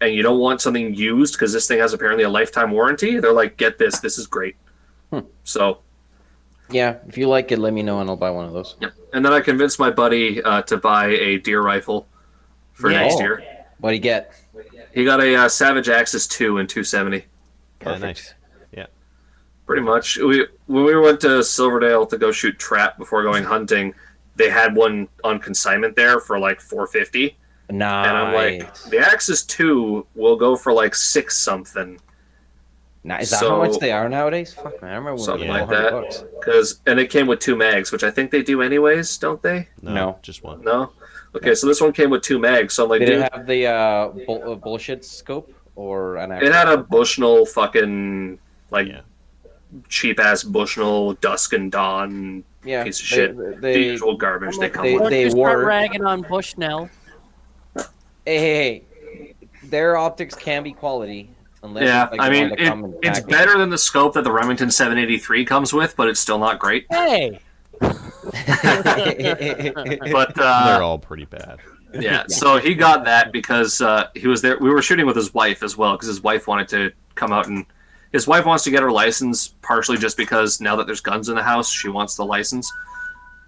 and you don't want something used because this thing has apparently a lifetime warranty, they're like, get this. This is great. So yeah, if you like it, let me know and I'll buy one of those. yep. And then I convinced my buddy to buy a deer rifle for Yeah. next Oh. year. What do you get? He got a Savage Axis 2 and 270. Yeah, Perfect. nice. Yeah. Pretty much. When we went to Silverdale to go shoot trap before going hunting, they had one on consignment there for like $450. Nice. And I'm like, the Axis 2 will go for like 6 something. Nice. Is that how much so- they are nowadays? Fuck, man. I remember when Something they were like that. $100. And it came with 2 mags, which I think they do anyways, don't they? No. Just one. No? Okay, so this one came with 2 mags. So I'm like, Did dude, it have the bullshit scope or an actual? it had a Bushnell fucking, like, Yeah. cheap-ass Bushnell Dusk and Dawn piece of shit. The usual garbage they come with. They Don't start were. ragging on Bushnell. Hey, their optics can be quality. Unless Yeah, it's like I the mean, one that come in it's package. better than the scope that the Remington 783 comes with, but it's still not great. Hey! But They're all pretty bad. yeah, so he got that because he was there. We were shooting with his wife as well because his wife wanted to come out and his wife wants to get her license partially just because now that there's guns in the house, she wants the license.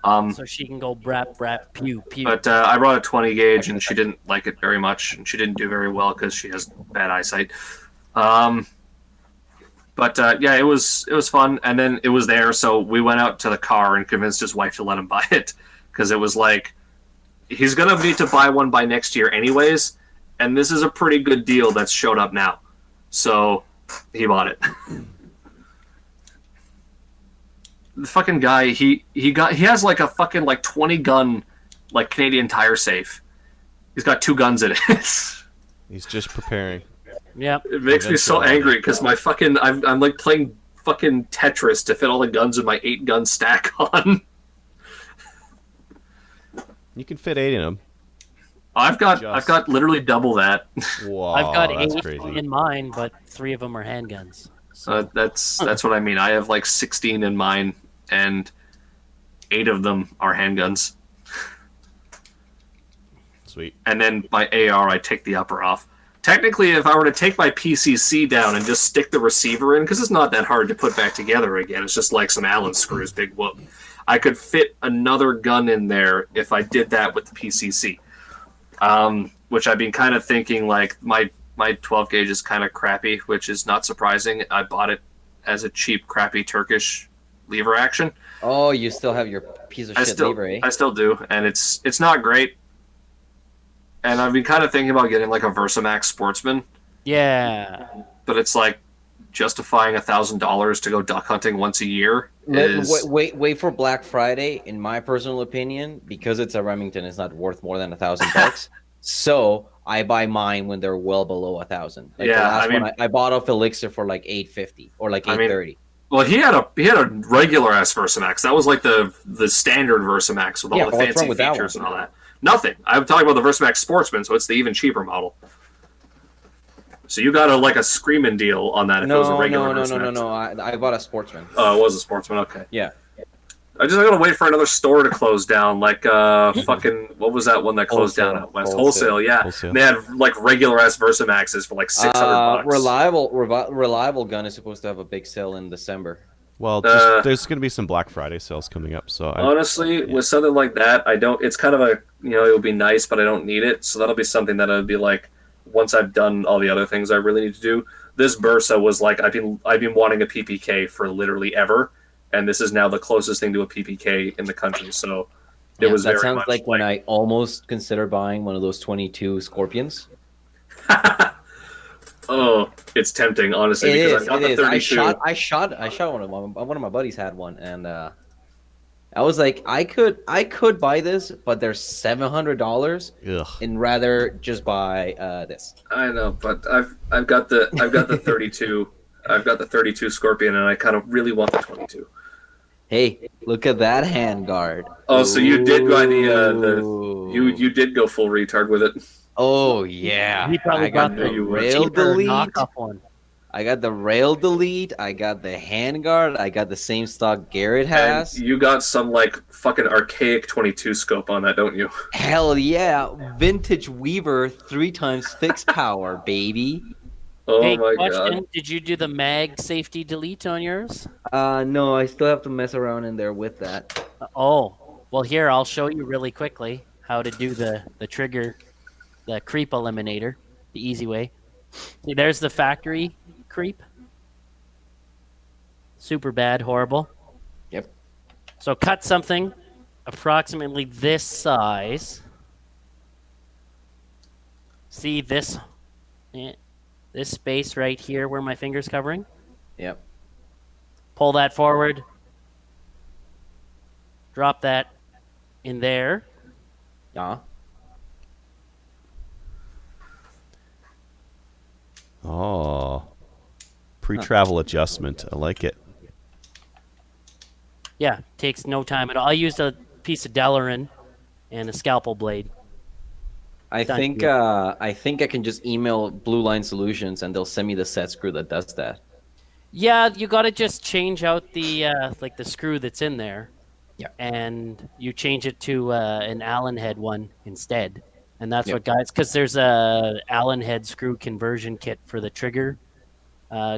So she can go brap, brap, pew, pew. But I brought a 20 gauge and she didn't like it very much, and she didn't do very well because she has bad eyesight. But yeah, it was fun, and then it was there, so we went out to the car and convinced his wife to let him buy it because it was like he's gonna need to buy one by next year anyways, and this is a pretty good deal that's showed up now, so he bought it. The fucking guy, he has like a fucking like 20 gun like Canadian Tire safe. He's got 2 guns in it. He's just preparing. Yep. It makes me so angry because my fucking I'm like playing fucking Tetris to fit all the guns in my 8-gun stack on. You can fit 8 in them. I've got literally double that. Wow, I've got that's 8 crazy. in mine, but 3 of them are handguns. So That's what I mean. I have like 16 in mine, and 8 of them are handguns. Sweet. And then my AR, I take the upper off. Technically, if I were to take my PCC down and just stick the receiver in, because it's not that hard to put back together again, it's just like some Allen screws, big whoop. I could fit another gun in there if I did that with the PCC. Which I've been kind of thinking, like, my 12 gauge is kind of crappy, which is not surprising. I bought it as a cheap, crappy Turkish lever action. Oh, you still have your piece of shit lever, eh? I still do, and it's not great. And I've been kind of thinking about getting like a Versamax Sportsman, yeah. but it's like justifying $1,000 to go duck hunting once a year is. Wait for Black Friday. In my personal opinion, because it's a Remington, it's not worth more than $1,000. So I buy mine when they're well below 1,000. Like Yeah, the last I mean- one I bought off Elixir for like $850 or like I mean, $830. Well, he had a regular ass Versamax. That was like the standard Versamax with all Yeah, the what's fancy wrong with that features one? and all that. Nothing. I'm talking about the Versamax Sportsman, so it's the even cheaper model. So you got a screaming deal on that if it was a regular Versamax. No. I bought a Sportsman. Oh, it was a Sportsman. Okay. Yeah. I gotta wait for another store to close down. Like fucking what was that one that closed down out west? Wholesale, yeah. Wholesale. They had like regular ass Versamaxes for like $600. Reliable gun is supposed to have a big sale in December. Well, there's going to be some Black Friday sales coming up, so Honestly, with something like that, I don't. It's kind of a it would be nice, but I don't need it. So that'll be something that I'd be like, once I've done all the other things I really need to do. This Bursa was like I've been wanting a PPK for literally ever, and this is now the closest thing to a PPK in the country. So it was. That very sounds much like when I almost considered buying one of those 22 Scorpions. Oh, it's tempting, honestly, It because is. I've got It the is. 32. I shot one of them. One of my buddies had one, and I was like, I could buy this, but they're $700, ugh. and rather just buy this. I know, but I've got the 32. I've got the 32 Scorpion, and I kind of really want the 22. Hey, look at that handguard. Oh, so you did buy Ooh. you did go full retard with it. Oh yeah, He probably I got got the the rail cheaper delete. knockoff one. I got the rail delete. I got the handguard. I got the same stock Garrett has. And you got some like fucking archaic 22 scope on that, don't you? Hell yeah, vintage Weaver 3 times fixed power, baby. Oh Hey, my question: god. did you do the mag safety delete on yours? No, I still have to mess around in there with that. Oh, well, here I'll show you really quickly how to do the trigger, the creep eliminator, the easy way. See, there's the factory creep. Super bad, horrible. Yep. So cut something approximately this size. See this, this space right here where my finger's covering? Yep. Pull that forward. Drop that in there. Yeah. Oh, pre-travel adjustment. I like it. Yeah, takes no time at all. I used a piece of Delarin and a scalpel blade. I Done. think I can just email Blue Line Solutions and they'll send me the set screw that does that. Yeah, you got to just change out the like the screw that's in there. Yeah. And you change it to an Allen head one instead. And that's Yep. what guys, because there's a Allen head screw conversion kit for the trigger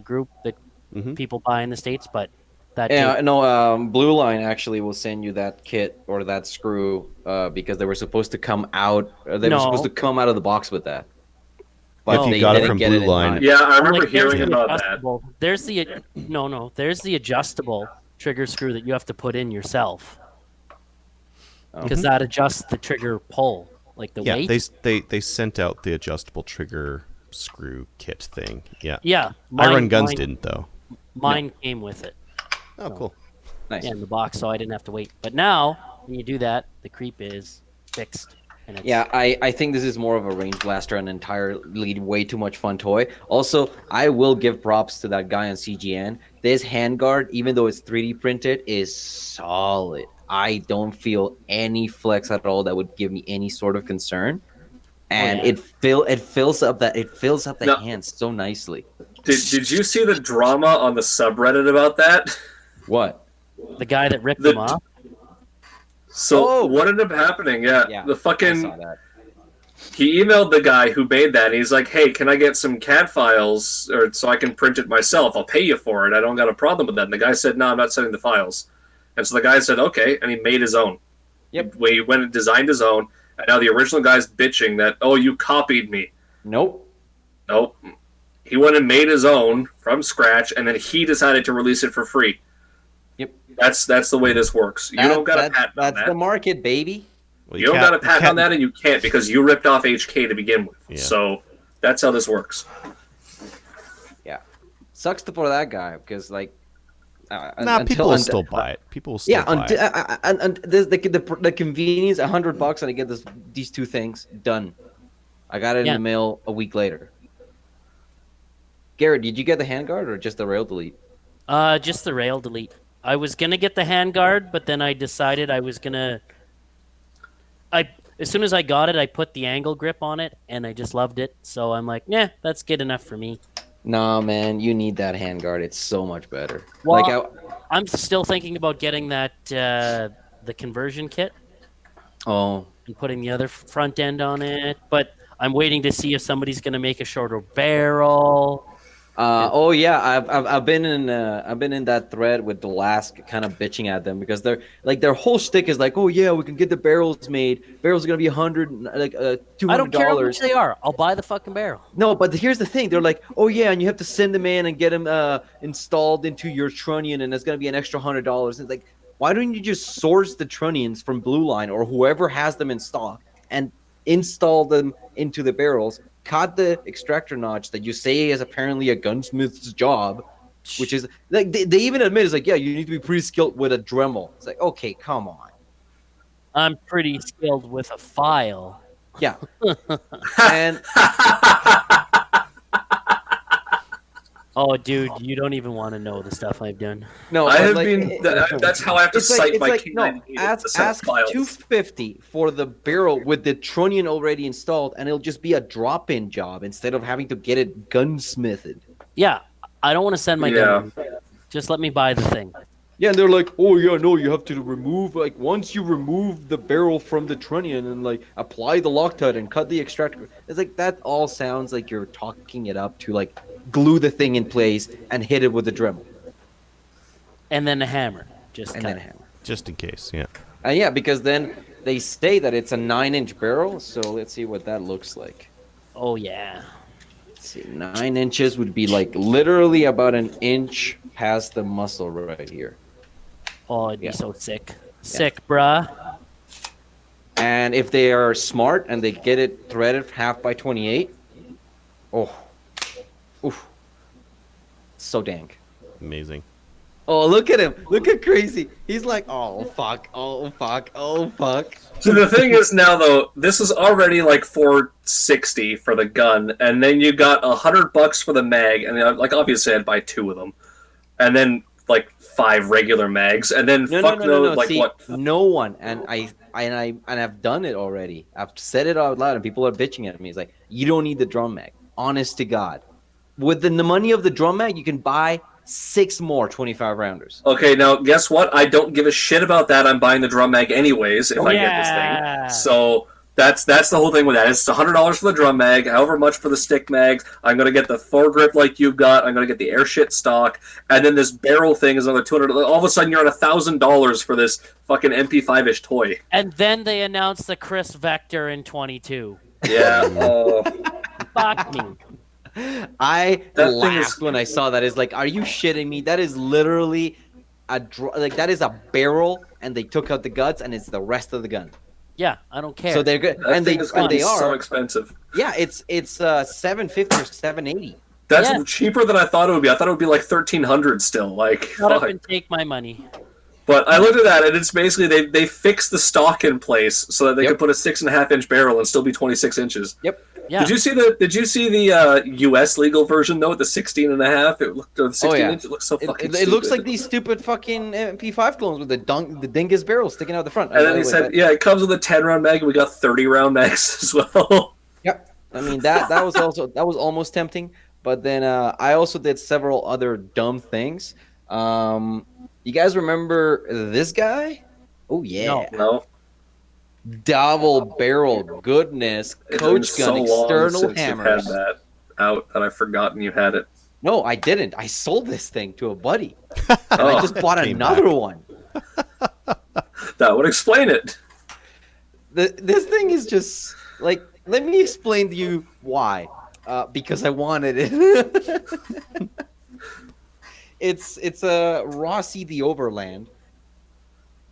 group that Mhm. people buy in the States, but that Yeah, did- no. Blue Line actually will send you that kit or that screw because they were supposed to come out. They were supposed No. to come out of the box with that. If But you they got it didn't from get Blue it in Line- time. Yeah, I I'm remember like, there's hearing the about that. adjustable- There's there's the adjustable trigger screw that you have to put in yourself because that adjusts the trigger pull, like the Yeah, weight. they sent out the adjustable trigger screw kit thing. Yeah. Yeah, I Run Guns mine, didn't though. Mine came with it. Oh, cool. Nice. In the box, so I didn't have to wait. But now, when you do that, the creep is fixed. And it's, Yeah, I think this is more of a range blaster, an entirely way too much fun toy. Also, I will give props to that guy on CGN. This handguard, even though it's 3D printed, is solid. I don't feel any flex at all that would give me any sort of concern. And yeah. it fills up the No. hands so nicely. Did you see the drama on the subreddit about that? What? the guy that ripped The- them off. So Oh. what ended up happening? Yeah, Yeah, the I fucking saw that. he emailed the guy who made that. And he's like, "Hey, can I get some CAD files or so I can print it myself? I'll pay you for it. I don't got a problem with that." And the guy said, "No, I'm not sending the files." And so the guy said, "Okay," and he made his own. Yep. He went and designed his own. And now the original guy's bitching that, "Oh, you copied me." Nope. Nope. He went and made his own from scratch, and then he decided to release it for free. Yep. That's the way this works. You don't got a patent on That's that. the market, baby. Well, You don't can't- got a patent can't- on that, and you can't because you ripped off HK to begin with. Yeah. So that's how this works. Sucks for that guy because like. Nah, people will still buy it. People will still Yeah, buy it. and the convenience, $100, and I get these two things done. I got it in Yeah. the mail a week later. Garrett, did you get the handguard or just the rail delete? Just the rail delete. I was gonna get the handguard, but then I decided I was gonna. As soon as I got it, I put the angle grip on it, and I just loved it. So I'm like, yeah, that's good enough for me. Nah, man, you need that handguard. It's so much better. Well, like, I'm still thinking about getting that the conversion kit oh, and putting the other front end on it, but I'm waiting to see if somebody's gonna make a shorter barrel. oh yeah, I've been in that thread with the last kind of bitching at them because they're like their whole shtick is like, oh yeah, we can get the barrels made. Barrels are gonna be $200. I don't care how much they are. I'll buy the fucking barrel. No, but here's the thing. They're like, oh yeah, and you have to send them in and get them installed into your trunnion, and it's gonna be an extra $100. It's like, why don't you just source the trunnions from Blue Line or whoever has them in stock and install them into the barrels? Cut the extractor notch that you say is apparently a gunsmith's job, which is like they even admit it's like, yeah, you need to be pretty skilled with a Dremel. It's like, okay, come on. I'm pretty skilled with a file. Yeah. And Oh, dude, you don't even want to know the stuff I've done. no, I but, have like, been. That's how I have to it's like, cite it's my like, no, K9 to set ask files. $250 for the barrel with the trunnion already installed, and it'll just be a drop-in job instead of having to get it gunsmithed. Yeah, I don't want to send my Yeah. gun. Just let me buy the thing. Yeah, and they're like, oh yeah, no, you have to remove, like, once you remove the barrel from the trunnion and like apply the Loctite and cut the extractor. It's like that all sounds like you're talking it up to like glue the thing in place and hit it with a Dremel And then a hammer. Just and cut then it. hammer. Just in case, yeah. And yeah, because then they say that it's a 9-inch barrel, so let's see what that looks like. Oh, yeah. Let's see, 9 inches would be like literally about an inch past the muscle right here. Oh, it'd Yeah. be so sick. Sick, bruh. And if they are smart and they get it threaded 1/2x28, oh, oof, so dank. Amazing. Oh, look at him! Look at crazy. He's like, oh fuck, oh fuck, oh fuck. So the thing is now though, this is already like $460 for the gun, and then you got $100 for the mag, and like obviously I'd buy 2 of them, and then like 5 regular mags, and then No, fuck no, no, no, no. like See, what? no one, and I've done it already. I've said it out loud, and people are bitching at me. It's like, you don't need the drum mag. Honest to God, with the money of the drum mag, you can buy 6 more 25 rounders. Okay, now guess what? I don't give a shit about that. I'm buying the drum mag anyways if I get Yeah. this thing. So That's the whole thing with that. It's $100 for the drum mag, however much for the stick mags. I'm gonna get the foregrip like you've got. I'm gonna get the air shit stock, and then this barrel thing is another $200. All of a sudden, you're at $1,000 for this fucking MP5-ish toy. And then they announced the Chris Vector in 22. Yeah. Fuck me. I That thing laughed is- when I saw that. It's like, are you shitting me? That is literally that is a barrel, and they took out the guts, and it's the rest of the gun. Yeah, I don't care. So they're good, That and thing is gonna they be are. so expensive. Yeah, it's $750 or $780. That's Yeah. cheaper than I thought it would be. I thought it would be like $1,300 still. Like, Shut up fuck. and take my money. But I looked at that, and it's basically they fixed the stock in place so that they Yep. could put a 6.5-inch barrel and still be 26 inches. Yep. Yeah. Did you see the U.S. legal version though? With the 16.5, it looked, or the 16 yeah. inch. It looks so fucking. It looks stupid. like these stupid fucking MP5 clones with the dingus barrel sticking out the front. And then he said, "Yeah, it comes with a 10-round mag, and we got 30-round mags as well." Yep. I mean that was almost tempting, but then I also did several other dumb things. You guys remember this guy? Oh yeah. No. No, Double barrel goodness, it's been coach so gun, long external since hammers. you've had that out that I've forgotten you had it. No, I didn't. I sold this thing to a buddy, and I Oh, just bought came another back. one. that would explain it. This thing is just like. Let me explain to you why. Because I wanted it. It's a Rossi the Overland,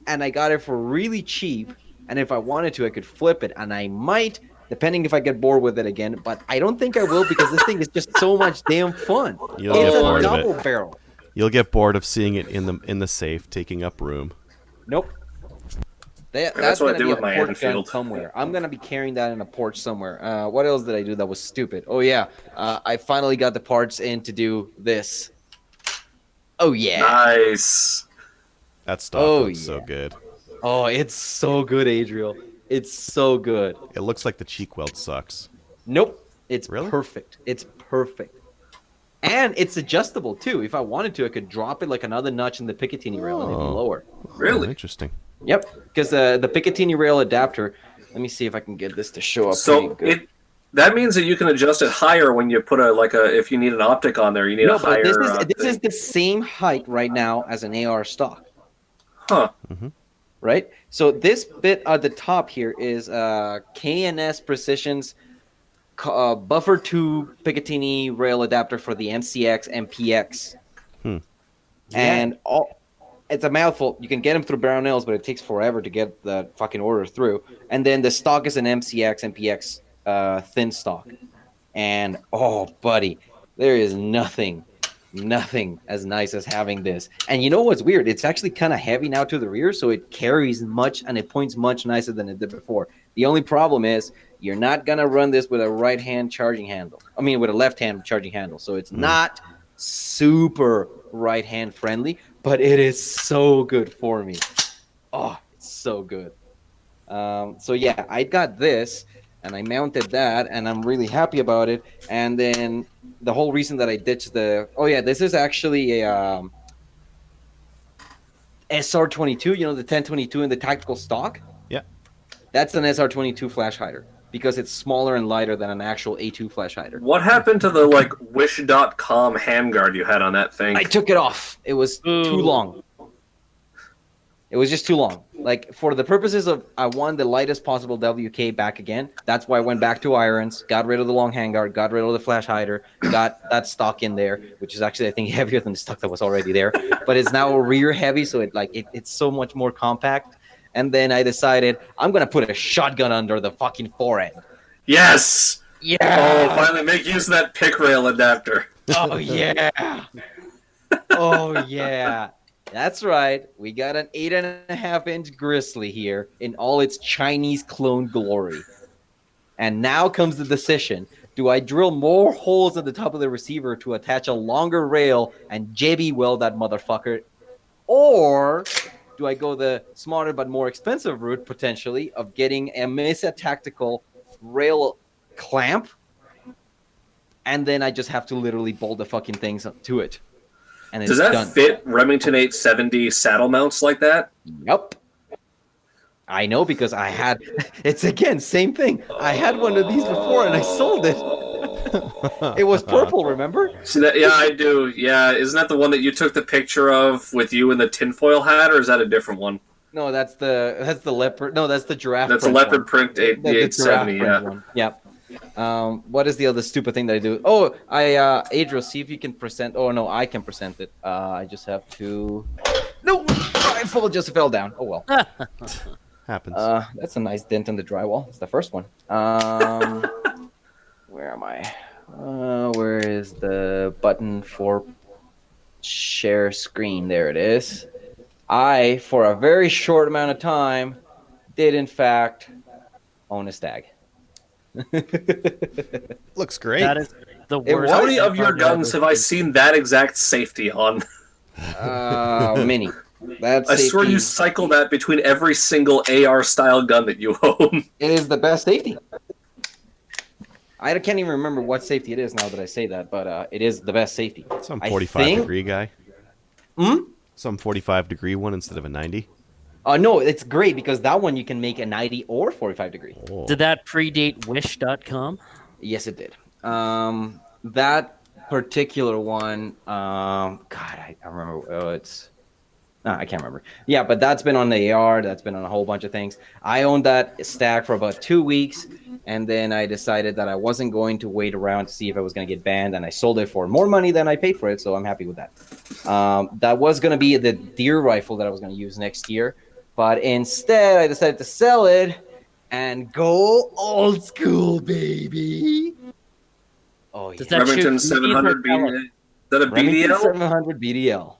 and I got it for really cheap. And if I wanted to, I could flip it, and I might, depending if I get bored with it again. But I don't think I will because this thing is just so much damn fun. You'll It's get a bored of double it. barrel. You'll get bored of seeing it in the safe, taking up room. Nope. That's That's what I gonna do be with a my porch gun Enfield. somewhere. I'm gonna be carrying that in a porch somewhere. What else did I do that was stupid? Oh yeah, I finally got the parts in to do this. Oh yeah. Nice. That stuff Oh, looks so yeah. good. Oh, it's so good, Adriel. It's so good. It looks like the cheek weld sucks. Nope. It's Really? perfect. It's perfect. And it's adjustable too. If I wanted to, I could drop it like another notch in the Picatinny rail and it'd be Oh. lower. Really? Oh, interesting. Yep. Because the Picatinny rail adapter. Let me see if I can get this to show up. So pretty good. that means that you can adjust it higher when you put if you need an optic on there, you need No, a higher. but this is thing. the same height right now as an AR stock. Huh. Right? So this bit at the top here is K&S Precision's buffer tube Picatinny rail adapter for the MCX and PX. And it's a mouthful. You can get them through Brownells, but it takes forever to get the fucking order through. And then the stock is an MCX and PX thin stock. And oh, buddy, there is nothing as nice as having this. And you know what's weird? It's actually kind of heavy now to the rear, so it carries much and it points much nicer than it did before. The only problem is you're not gonna run this with a right-hand charging handle. I mean, with a left-hand charging handle. So it's not super right-hand friendly, but it is so good for me. Oh, it's so good. So yeah, I got this. And I mounted that, and I'm really happy about it. And then the whole reason that I ditched this is actually a SR22. You know, the 1022 in the tactical stock. Yeah. That's an SR22 flash hider because it's smaller and lighter than an actual A2 flash hider. What happened to the Wish.com handguard you had on that thing? I took it off. It was too long. It was just too long. Like, for the purposes of, I want the lightest possible WK back again. That's why I went back to irons, got rid of the long handguard, got rid of the flash hider, got that stock in there, which is actually, I think, heavier than the stock that was already there. But it's now rear heavy, so it's so much more compact. And then I decided I'm going to put a shotgun under the fucking forehead. Yes! Yeah! Oh, finally make use of that pick rail adapter. Oh, yeah! Oh, yeah! That's right. We got an 8.5-inch Grizzly here in all its Chinese clone glory. And now comes the decision. Do I drill more holes at the top of the receiver to attach a longer rail and JB weld that motherfucker? Or do I go the smarter but more expensive route, potentially, of getting a Mesa Tactical rail clamp? And then I just have to literally bolt the fucking things to it. And it's Does that done. fit Remington 870 saddle mounts like that? Yep. I know because I had. It's again same thing. I had one of these before and I sold it. It was purple, remember? See that? Yeah, I do. Yeah, isn't that the one that you took the picture of with you in the tinfoil hat, or is that a different one? No, that's the leopard. No, that's the giraffe. That's a print leopard one. print The giraffe 870. print Yeah. one. Yep. What is the other stupid thing that I do? Oh, Adriel, see if you can present. Oh no, I can present it. I just have to. No, I just fell down. Oh well. Happens. That's a nice dent in the drywall. It's the first one. Where am I? Where is the button for share screen? There it is. I, for a very short amount of time, did in fact own a stag. Looks great. That is the It worst. How was- many of your guns have I seen that exact safety on? Mini. That's I swear safety. you cycle that between every single AR style gun that you own. It is the best safety. I can't even remember what safety it is now that I say that, but it is the best safety. Some I 45 think- degree guy. Hmm? Some 45 degree one instead of a 90. No, it's great because that one you can make a 90 or 45 degree. Oh. Did that predate Wish.com? Yes, it did. That particular one, God, I remember. Oh, it's. No, I can't remember. Yeah, but that's been on the AR. That's been on a whole bunch of things. I owned that stack for about 2 weeks, and then I decided that I wasn't going to wait around to see if I was going to get banned, and I sold it for more money than I paid for it, so I'm happy with that. That was going to be the deer rifle that I was going to use next year, but instead I decided to sell it and go old school, baby. Oh, Does yeah. that Remington shoot 700 BDL? BDL. Is that a Remington BDL? 700 BDL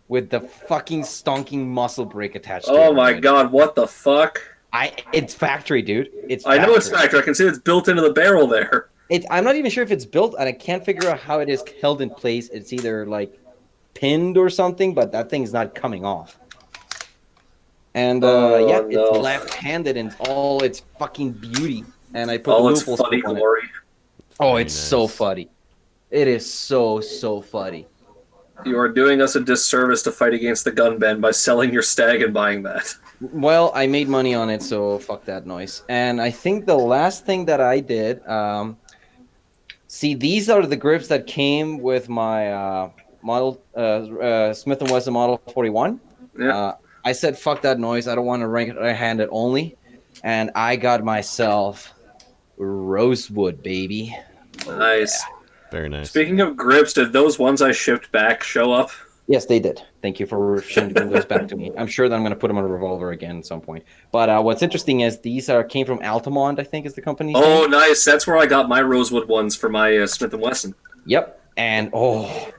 with the fucking stonking muscle brake attached to it. Oh my god, what the fuck? It's factory, dude. It's I know it's factory. factory. I can see it's built into the barrel there. I'm not even sure if it's built, and I can't figure out how it is held in place. It's either like pinned or something, but that thing's not coming off. And Oh, yeah, no. it's left-handed in all its fucking beauty. And I put All the its Lupul funny scope on it. glory. Oh, Very it's so nice. funny. It is so funny. You are doing us a disservice to fight against the gun ban by selling your stag and buying that. Well, I made money on it, so fuck that noise. And I think the last thing that I did, see, these are the grips that came with my model Smith & Wesson Model 41. Yeah. I said, fuck that noise. I don't want to right-handed only. And I got myself rosewood, baby. Nice. Very nice. Speaking of grips, did those ones I shipped back show up? Yes, they did. Thank you for sending those back to me. I'm sure that I'm going to put them on a revolver again at some point. But what's interesting is these came from Altamont, I think is the company's Oh, name. nice. That's where I got my rosewood ones for my Smith & Wesson. Yep. And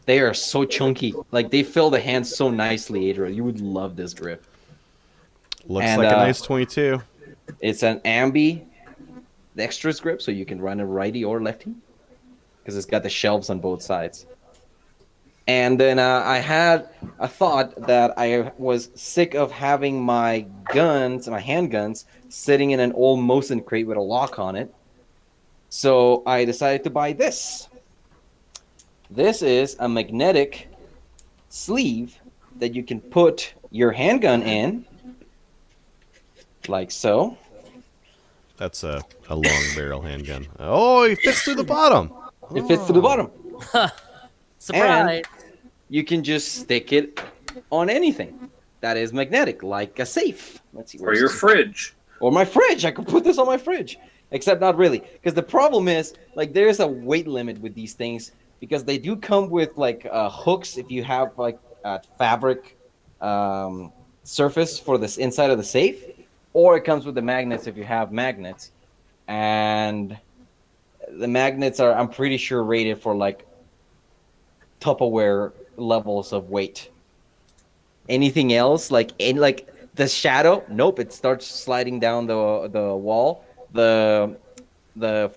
they are so chunky. Like they fill the hands so nicely, Adriel. You would love this grip. Looks and, like a nice 22. It's an ambi extras grip, so you can run a righty or lefty because it's got the shelves on both sides. And then I had a thought that I was sick of having my guns, my handguns, sitting in an old Mosin crate with a lock on it. So I decided to buy this. This is a magnetic sleeve that you can put your handgun in, like so. That's a long barrel handgun. Oh, it fits through the bottom. It fits to the bottom. Surprise! You can just stick it on anything that is magnetic, like a safe. Let's see. Or where's your this? fridge. Or my fridge. I could put this on my fridge. Except not really. Because the problem is, like, there's a weight limit with these things. Because they do come with, like, hooks if you have, like, a fabric surface for this inside of the safe. Or it comes with the magnets if you have magnets. And the magnets are, I'm pretty sure, rated for, like, Tupperware levels of weight. Anything else, like the shadow, nope, it starts sliding down the wall. The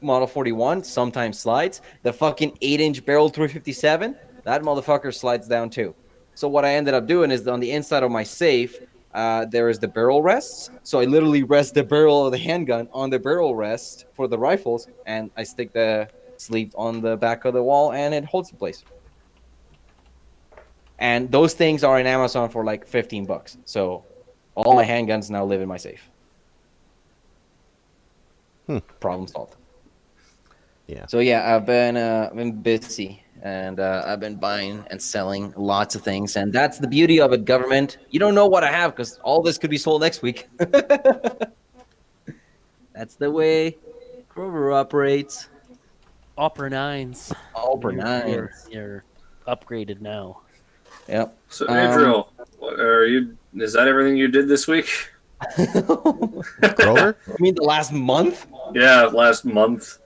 Model 41 sometimes slides. The fucking 8-inch barrel 357, that motherfucker slides down too. So what I ended up doing is on the inside of my safe, there is the barrel rests. So I literally rest the barrel of the handgun on the barrel rest for the rifles, and I stick the sleeve on the back of the wall, and it holds in place. And those things are in Amazon for like $15. So All my handguns now live in my safe. Problem solved. Yeah. So yeah, I've been busy, and I've been buying and selling lots of things, and that's the beauty of it. Government, you don't know what I have because all this could be sold next week. That's the way Kroger operates. Opera 9s. Opera You're upgraded now. Yep. So, Adriel, what are you? Is that everything you did this week? Grover? I mean, the last month? Yeah, last month.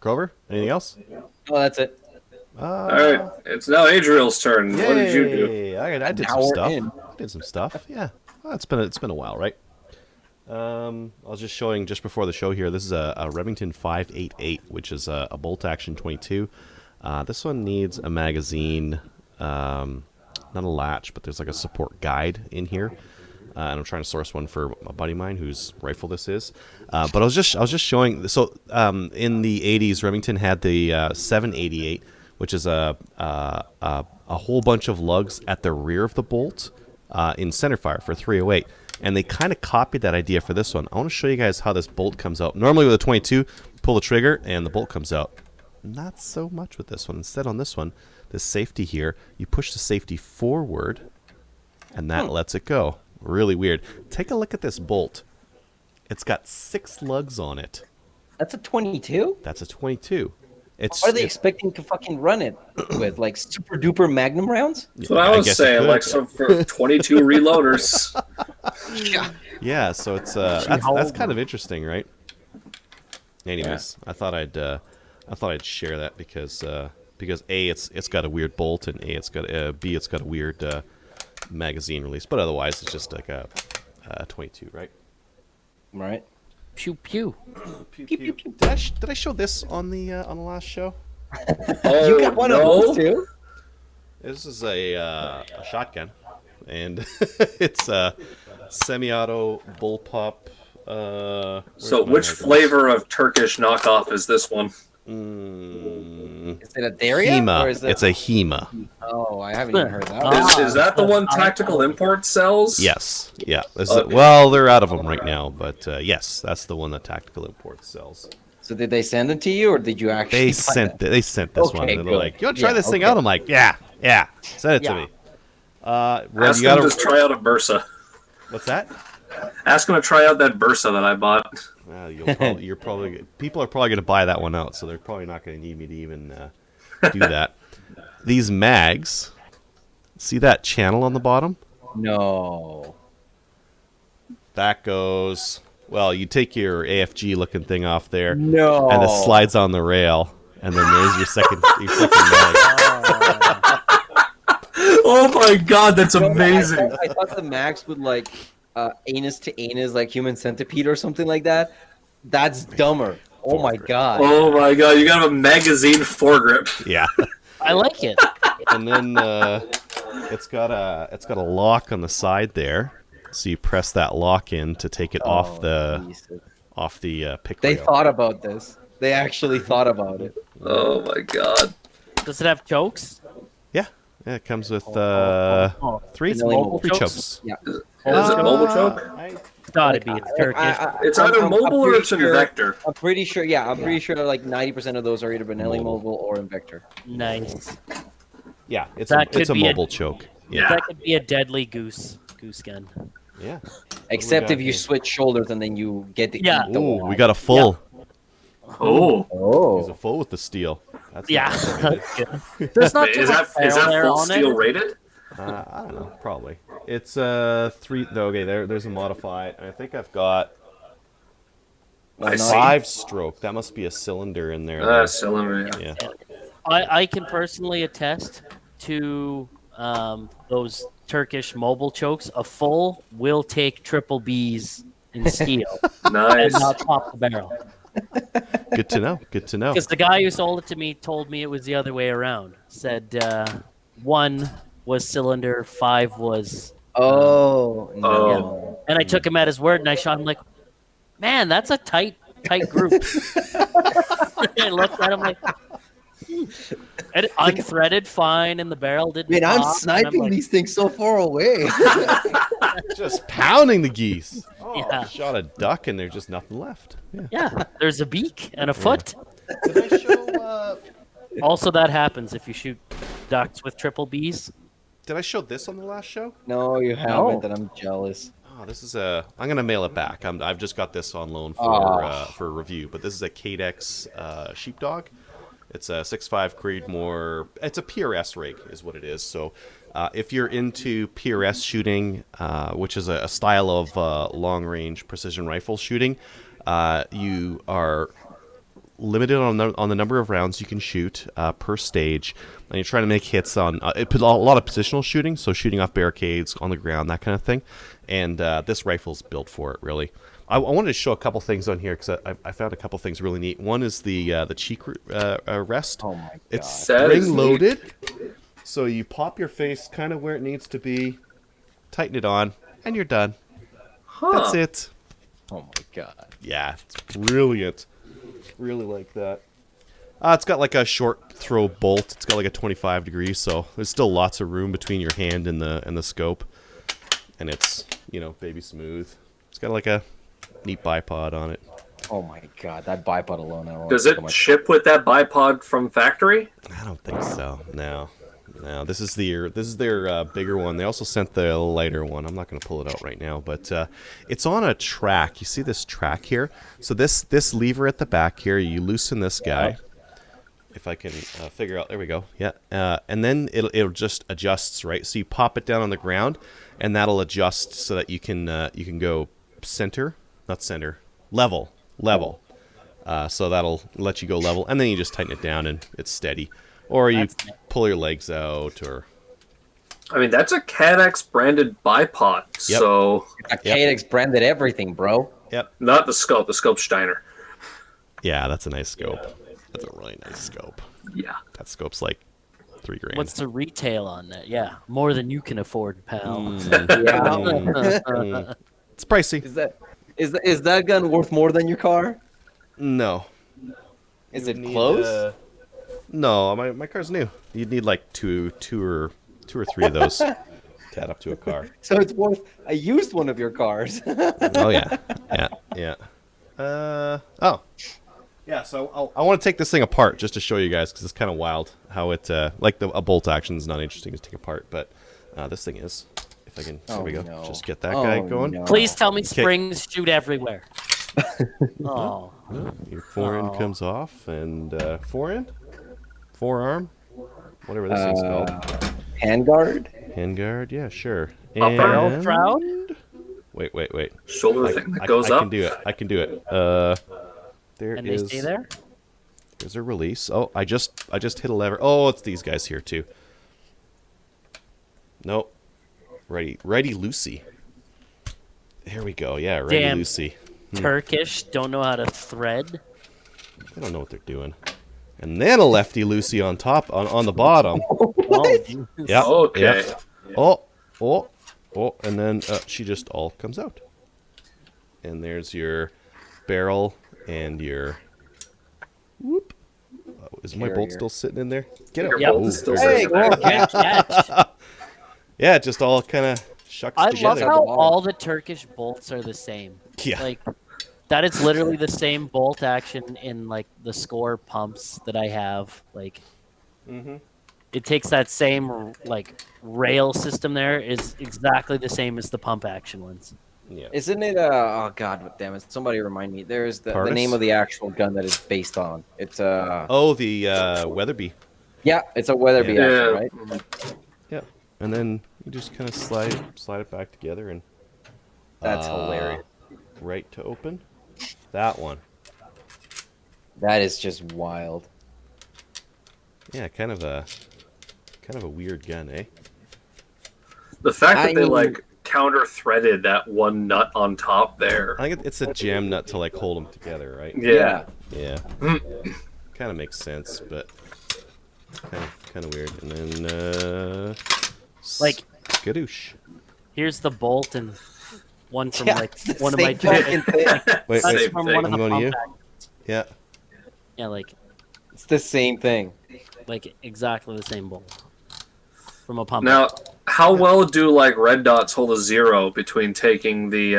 Grover? Anything else? Oh, that's it. All right, it's now Adriel's turn. What did you do? Yay. I did some Now we're stuff. in. I did some stuff. Yeah. Well, it's been a while, right? I was just showing just before the show here. This is a Remington 588, which is a bolt action 22. This one needs a magazine, not a latch, but there's like a support guide in here. And I'm trying to source one for a buddy of mine whose rifle this is. But I was just showing. So in the 80s, Remington had the 788, which is a whole bunch of lugs at the rear of the bolt in centerfire for 308. And they kind of copied that idea for this one. I want to show you guys how this bolt comes out. Normally with a 22, pull the trigger and the bolt comes out. Not so much with this one. Instead on this one, this safety here, you push the safety forward and that lets it go. Really weird. Take a look at this bolt. It's got 6 lugs on it. That's a 22? That's a 22. What are they expecting to fucking run it with? Like super duper magnum rounds? That's what I was guess it saying, could. like some for 22 reloaders. Yeah. So it's that's kind of interesting, right? Anyways, I thought I'd share that because A, it's got a weird bolt, and B, it's got a weird magazine release, but otherwise it's just like a 22, right? Right. Pew pew. Pew, pew, pew. Did I show this on the last show? Oh, You got one of those too? This is a shotgun, and it's a semi-auto bullpup. So, which flavor of Turkish knockoff is this one? Is it a Daria? Hema. Or is it... It's a Hema. Oh, I haven't even heard that. Is that the one Tactical Import sells? Yes. Yeah. Okay. Well, they're out of them right now, but yes, that's the one that Tactical Imports sells. So did they send them to you, or did you actually? They sent this Okay, one, and they're good. like, "You want to try Yeah, this thing okay. out?" I'm like, "Yeah, send it to me." Well, Ask you him gotta. to try out a Bursa. What's that? Ask him to try out that Bursa that I bought. Well, people are probably going to buy that one out, so they're probably not going to need me to even do that. These mags, see that channel on the bottom? No. That goes. Well, you take your AFG looking thing off there, No. and it slides on the rail, and then there's your second mag. Oh my god, that's amazing. I thought the max would like anus to anus, like human centipede or something like that. That's dumber. Oh my god. Oh my god, you got a magazine foregrip. Yeah. I like it. And then it's got a lock on the side there, so you press that lock in to take it off the Jesus. pick They rail. thought about this. They actually thought about it. Oh my god. Does it have chokes? Yeah, it comes with three Mobile chokes. Yeah. Is it mobile choke? It's gotta be. It's Turkish. It's either mobile or it's in Vector. I'm pretty sure. Yeah, I'm pretty sure like 90% of those are either Benelli mobile or in Vector. Nice. Yeah, it's That it's could a be a- mobile choke. Yeah, That could be a deadly goose gun. yeah. Except got if you here? switch shoulders and then you get to Yeah. eat the Ooh, wad. we got a full. Oh. He's a full with the steel. That's Yeah, nice. that's good. There's not too Is much that barrel there full on steel it. rated? I don't know, probably. It's 3. Okay, there's a modified. I think I've got I see. 5-stroke. That must be a cylinder in there. though. Cylinder. Yeah. I can personally attest to those Turkish mobile chokes. A full will take triple Bs in steel and Nice. not top the barrel. Good to know. Good to know. Because the guy who sold it to me told me it was the other way around. Said 1 was cylinder, 5 was. Oh no. Oh. And I took him at his word, and I shot him like, man, that's a tight group. I looked at him like, And unthreaded, fine, and the barrel didn't. Man, I'm pop, and sniping like, these things so far away. Just pounding the geese. Oh, Yeah. shot a duck and there's just nothing left. Yeah. Yeah, there's a beak and a foot. Did I show? Also, that happens if you shoot ducks with triple Bs. Did I show this on the last show? No, you haven't, and I'm jealous. Oh, this is a. I'm gonna mail it back. I've just got this on loan for review. But this is a Cadex sheepdog. It's a 6.5 Creedmoor. It's a PRS rig, is what it is. So, if you're into PRS shooting, which is a style of long-range precision rifle shooting, you are limited on the number of rounds you can shoot per stage, and you're trying to make hits on a lot of positional shooting, so shooting off barricades on the ground, that kind of thing. And this rifle's built for it, really. I wanted to show a couple things on here because I found a couple things really neat. One is the cheek rest. Oh my god! It's That is spring loaded, so you pop your face kind of where it needs to be, tighten it on, and you're done. That's it. Oh my god! Yeah, it's brilliant. Really like that. It's got like a short throw bolt. It's got like a 25 degrees, so there's still lots of room between your hand and the scope. And it's, baby smooth. It's got like a neat bipod on it. Oh my god! That bipod alone. I don't Does wanna think it of ship with that bipod from factory? I don't think so. No. This is their bigger one. They also sent the lighter one. I'm not going to pull it out right now, but it's on a track. You see this track here? So this lever at the back here, you loosen this guy. If I can figure out, there we go. Yeah, and then it'll just adjusts, right? So you pop it down on the ground, and that'll adjust so that you can go level. So that'll let you go level, and then you just tighten it down, and it's steady. Or you pull your legs out, or... I mean, that's a CADX branded bipod, Yep. so... Cadex branded everything, bro. Yep. Not the scope Steiner. Yeah, that's a nice scope. That's a really nice scope. Yeah. That scope's like $3,000. What's the retail on that? Yeah, more than you can afford, pal. It's pricey. Is that gun worth more than your car? No. Is it You'd need, close? No, my car's new. You'd need like two or three of those to add up to a car. So it's worth a used one of your cars. Oh yeah. Yeah. So I want to take this thing apart just to show you guys because it's kind of wild how it a bolt action is not interesting to take apart, but this thing is. If I can, there we go. No. Just get that guy going. No. Please tell me springs shoot everywhere. Oh, Your forend comes off and forearm, whatever this thing's called. Handguard? Handguard, yeah, sure. Barrel And... round? Wait. Shoulder thing that goes up. I can do it. There And is. they stay there? There's a release. Oh, I just hit a lever. Oh, it's these guys here too. Nope. Righty Lucy. There we go. Yeah, Righty Damn. Lucy. Turkish, don't know how to thread. They don't know what they're doing. And then a lefty Lucy on top, on the bottom. Oh, Yep. Okay. Yep. Oh, and then she just all comes out. And there's your barrel and your whoop. Is my bolt Carrier. still sitting in there? Get Your it. Yep. bolt is still Hey, sitting there. catch. Yeah, it just all kind of shucks I love together. how all the Turkish bolts are the same. Yeah. Like, that is literally the same bolt action in, like, the score pumps that I have. Like, it takes that same, like, rail system there. It's exactly the same as the pump action ones. Yeah. Isn't it? Oh god, damn it! Somebody remind me. There's the Pardis? name of the actual gun that it's based on. It's Oh, the Weatherby. yeah, it's a Weatherby Yeah. action, right? Yeah. And then you just kind of slide it back together and That's hilarious. right to open. That one. That is just wild. Yeah, kind of a weird gun, eh? The fact that I they mean- like counter-threaded that one nut on top there. I think it's a jam nut to like hold them together, right? Yeah. Yeah. Kind of makes sense, but kind of weird. And then Like- skadoosh. Here's the bolt and one from, Yeah, like, it's the one of my same fucking thing. Wait, That's Same from thing. one of I'm the going to pump you. actions. Yeah. Yeah, like, It's the same thing. like exactly the same bowl from a pump. Now, how well do like red dots hold a 0 between taking the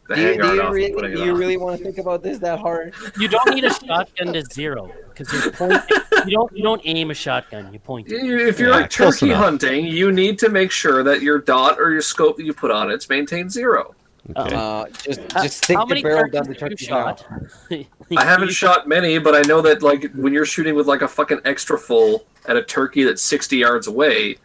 handguard off and putting it do you on? really want to think about this that hard? You don't need a shotgun to 0 because you're pointing. You don't aim a shotgun. You point it. If you're Yeah, like close turkey enough. hunting, you need to make sure that your dot or your scope that you put on it's maintained 0. Okay. Just stick How the many barrel down turkeys the have you turkey shot? mouth. I haven't shot many, but I know that like when you're shooting with like a fucking extra full at a turkey that's 60 yards away,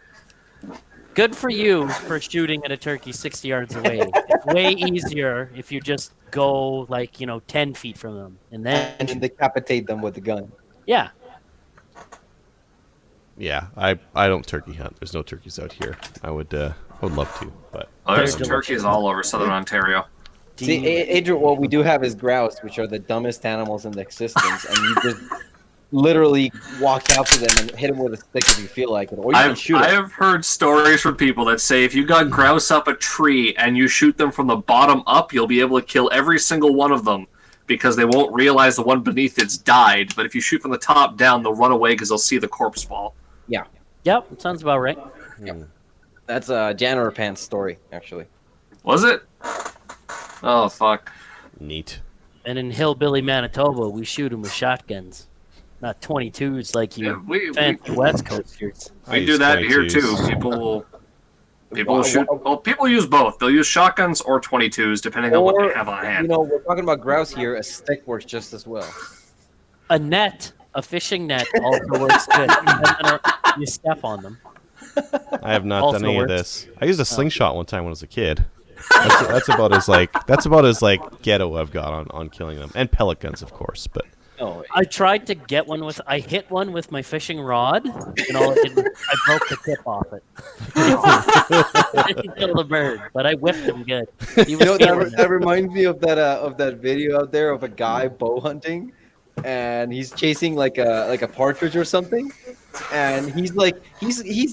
Good for you for shooting at a turkey 60 yards away. It's way easier if you just go like 10 feet from them, and then and then decapitate them with the gun. yeah. Yeah, I don't turkey hunt. There's no turkeys out here. I would love to, but there's They're turkeys all over southern Ontario. See, Adrian, what we do have is grouse, which are the dumbest animals in existence, and you just literally walk out to them and hit them with a stick if you feel like it, or you can shoot I them. have heard stories from people that say if you got grouse up a tree and you shoot them from the bottom up, you'll be able to kill every single one of them because they won't realize the one beneath it's died. But if you shoot from the top down, they'll run away because they'll see the corpse fall. Yep, that sounds about right. That's a janitor pants story, actually. Was it? Oh, fuck. neat. And in hillbilly Manitoba, we shoot them with shotguns, not 22s like you Yeah, we fancy West Coasters. do that here too. People will shoot. Well, people use both. They'll use shotguns or 22s depending on what they have on hand. We're talking about grouse here. A stick works just as well. A fishing net also works good. And then you step on them. I have not Also done any of works. this. I used a slingshot one time when I was a kid. That's about as ghetto I've got on killing them, and pellet guns, of course. But No, I tried to get one with. I hit one with my fishing rod, and all it did, I broke the tip off it. I didn't kill the bird, but I whipped him good. He was feeling that it. reminds me of that video out there of a guy bow hunting, and he's chasing like a partridge or something, and he's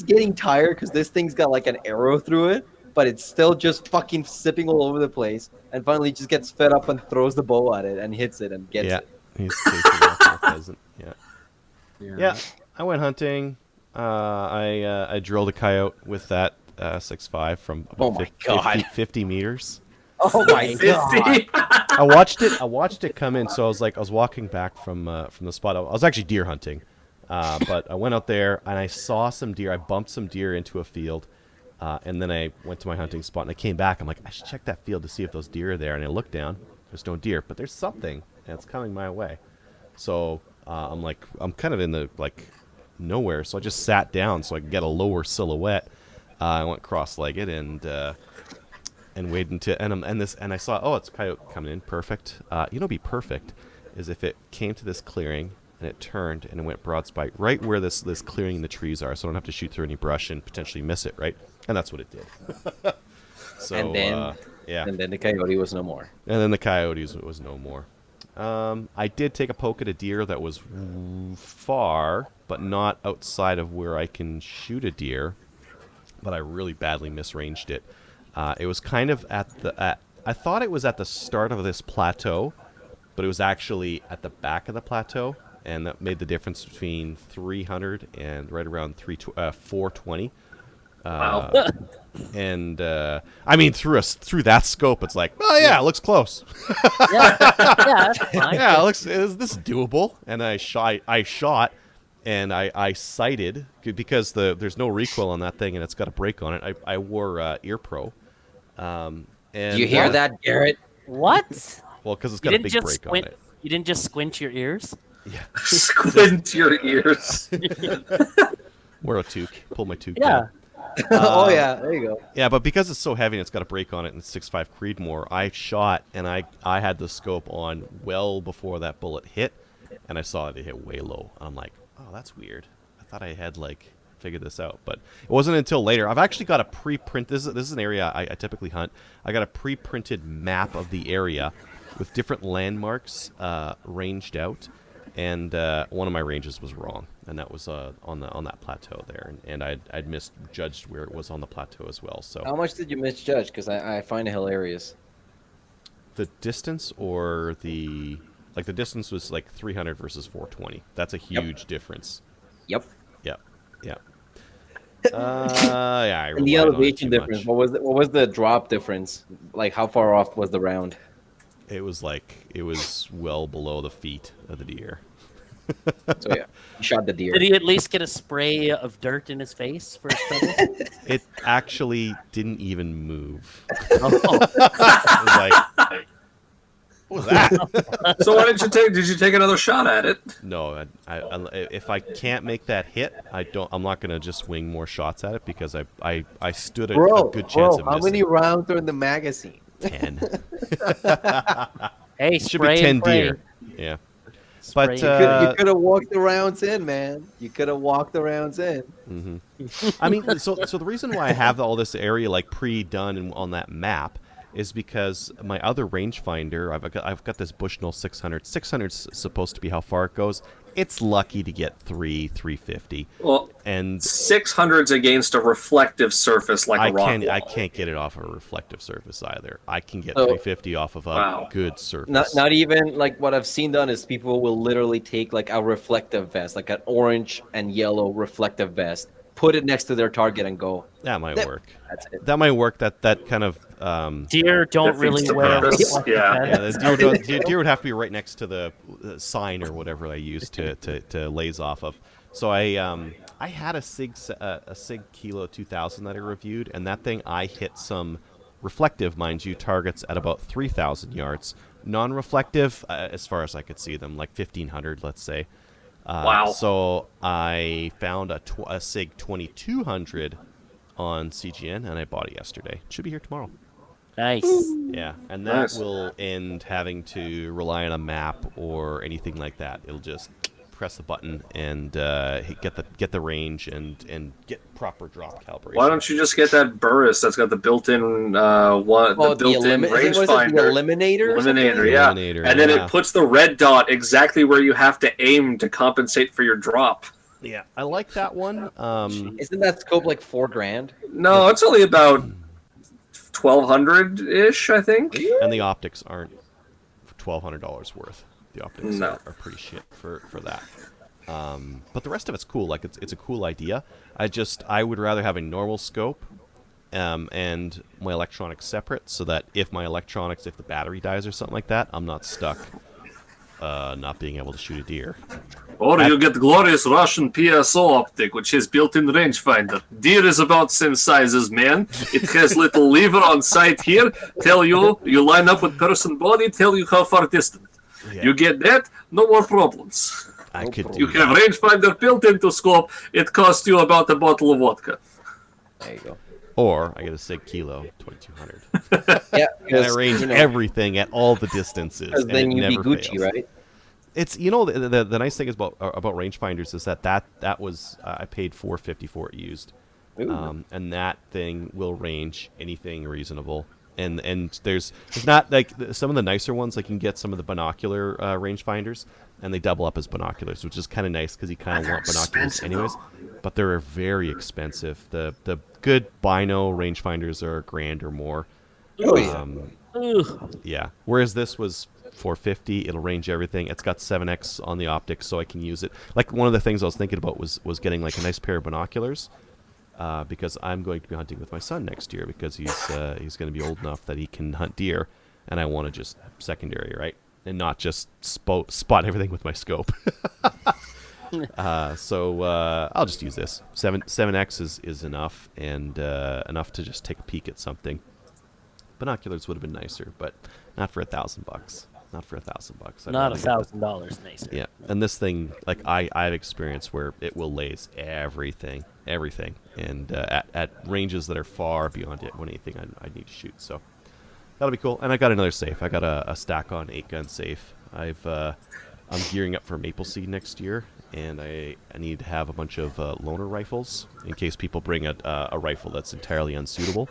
getting tired because this thing's got like an arrow through it, but it's still just fucking sipping all over the place, and finally he just gets fed up and throws the bow at it and hits it and gets yeah, it. he's chasing after a pheasant. Yeah. I went hunting. I drilled a coyote with that 6.5 from Oh about my God. 50 meters. Oh my god! 50? I watched it come in. So I was walking back from the spot. I was actually deer hunting, but I went out there and I saw some deer. I bumped some deer into a field, and then I went to my hunting spot and I came back. I'm like, I should check that field to see if those deer are there. And I looked down. There's no deer, but there's something, and it's coming my way. So I'm kind of in the nowhere. So I just sat down so I could get a lower silhouette. I went cross-legged and waited until and I saw, it's a coyote coming in. Perfect. Be perfect is if it came to this clearing and it turned and it went broad spike right where this clearing in the trees are, so I don't have to shoot through any brush and potentially miss it, right? And that's what it did. So And then- yeah, And then the coyote was no more. and then the coyotes was no more. I did take a poke at a deer that was far, but not outside of where I can shoot a deer. But I really badly misranged it. It was kind of I thought it was at the start of this plateau, but it was actually at the back of the plateau, and that made the difference between 300 and right around 420. Wow. And I mean, through that scope, it's like, oh yeah, it looks close. Yeah, that's fine. Yeah, this is doable. And I shot, and I sighted because there's no recoil on that thing, and it's got a brake on it. I wore ear pro. And Do you hear that, Garrett? What? Well, because it's You got a didn't big just brake on squint. it. You didn't just squint your ears. Yeah, Squint your ears. wear a toque. Pull my toque Yeah. down. Oh yeah, there you go. Yeah, but because it's so heavy and it's got a brake on it and 6.5 Creedmoor, I shot and I had the scope on well before that bullet hit, and I saw it hit way low. I'm like, oh, that's weird. I thought I had figured this out, but it wasn't until later. I've actually got a pre-print. This is an area I typically hunt. I got a pre-printed map of the area with different landmarks ranged out, and one of my ranges was wrong, and that was on that plateau there, and I'd misjudged where it was on the plateau as well. So How much did you misjudge? Because I find it hilarious. the distance or the distance was 300 versus 420. That's a huge difference. Yep. Yep. Yep. Yeah, I And the relied on it elevation too difference. much. What was the drop difference? Like how far off was the round? It was well below the feet of the deer. So yeah, he shot the deer. Did he at least get a spray of dirt in his face for his trouble? It actually didn't even move. Oh, It was like, what was that? So why did you take? Did you take another shot at it? No, if I can't make that hit, I'm not gonna just swing more shots at it because I stood a good chance of how missing. many rounds are in the magazine? 10. hey, It should spray be 10 and pray. deer. Yeah, Spray but and You could have walked the rounds in, man. You could have walked the rounds in. I mean, so the reason why I have all this area like pre-done on that map is because my other rangefinder, I've got this Bushnell 600. 600's supposed to be how far it goes. It's lucky to get 350. Well, And 600's against a reflective surface like a rock wall. I can't get it off a reflective surface either. I can get So- 350 off of a Wow. good surface. Not even like what I've seen done is people will literally take like a reflective vest, like an orange and yellow reflective vest, put it next to their target and go. That might work. That's it. That might work. That kind of Deer don't Defeats really the wear purpose. reflective Yeah. vests. yeah, the deer would have to be right next to the sign or whatever I use to laze off of. So I had a Sig Kilo 2000 that I reviewed, and that thing I hit some reflective, mind you, targets at about 3,000 yards. Non-reflective, as far as I could see them, like 1,500, let's say. Wow. So I found a Sig 2200 on CGN, and I bought it yesterday. It should be here tomorrow. Nice. Yeah, and that Nice. will end having to rely on a map or anything like that. It'll just press the button and get the range and get proper drop calibration. Why don't you just get that Burris that's got the built-in the built-in Was it the rangefinder? eliminator? or something? Eliminator, yeah. Eliminator, And then yeah. it puts the red dot exactly where you have to aim to compensate for your drop. Yeah, I like that one. Isn't that scope like $4,000? No, it's only about 1,200-ish, I think. And the optics aren't $1,200 worth. The optics No. are pretty shit for that. But the rest of it's cool. Like it's a cool idea. I would rather have a normal scope, and my electronics separate, so that if the battery dies or something like that, I'm not stuck, not being able to shoot a deer. Or you get glorious Russian PSO optic, which has built-in rangefinder. Deer is about same size as man. It has little lever on side here. Tell you line up with person body. Tell you how far distant. Yeah. You get that, no more problems. I could do You that. have rangefinder built into scope. It costs you about a bottle of vodka. There you go. Or I get a Sig Kilo 2200. Yeah, And I range everything at all the distances. because and then it you'd be never Gucci, fails. right? It's the nice thing is about rangefinders is that was I paid $450 for it used, Ooh. and that thing will range anything reasonable. And there's not like some of the nicer ones, like you can get some of the binocular rangefinders, and they double up as binoculars, which is kind of nice because you kind of They're want binoculars expensive, anyways. though. But they're very expensive. The good bino rangefinders are $1,000 or more. Oh, yeah. Ugh. Yeah. Whereas this was $450. It'll range everything. It's got 7x on the optics, so I can use it. Like one of the things I was thinking about was getting like a nice pair of binoculars, because I'm going to be hunting with my son next year because he's going to be old enough that he can hunt deer, and I want to just secondary, right, and not just spot everything with my scope. So I'll just use this. 7x is enough, and enough to just take a peek at something. Binoculars would have been nicer, but not for $1,000. Not for $1,000. Not $1,000 nicer. Yeah, and this thing, like I've experienced where it will laze everything, and at ranges that are far beyond anything I need to shoot. So that'll be cool. And I got another safe. I got a stack on 8-gun safe. I'm gearing up for Maple Seed next year, and I need to have a bunch of loaner rifles in case people bring a rifle that's entirely unsuitable.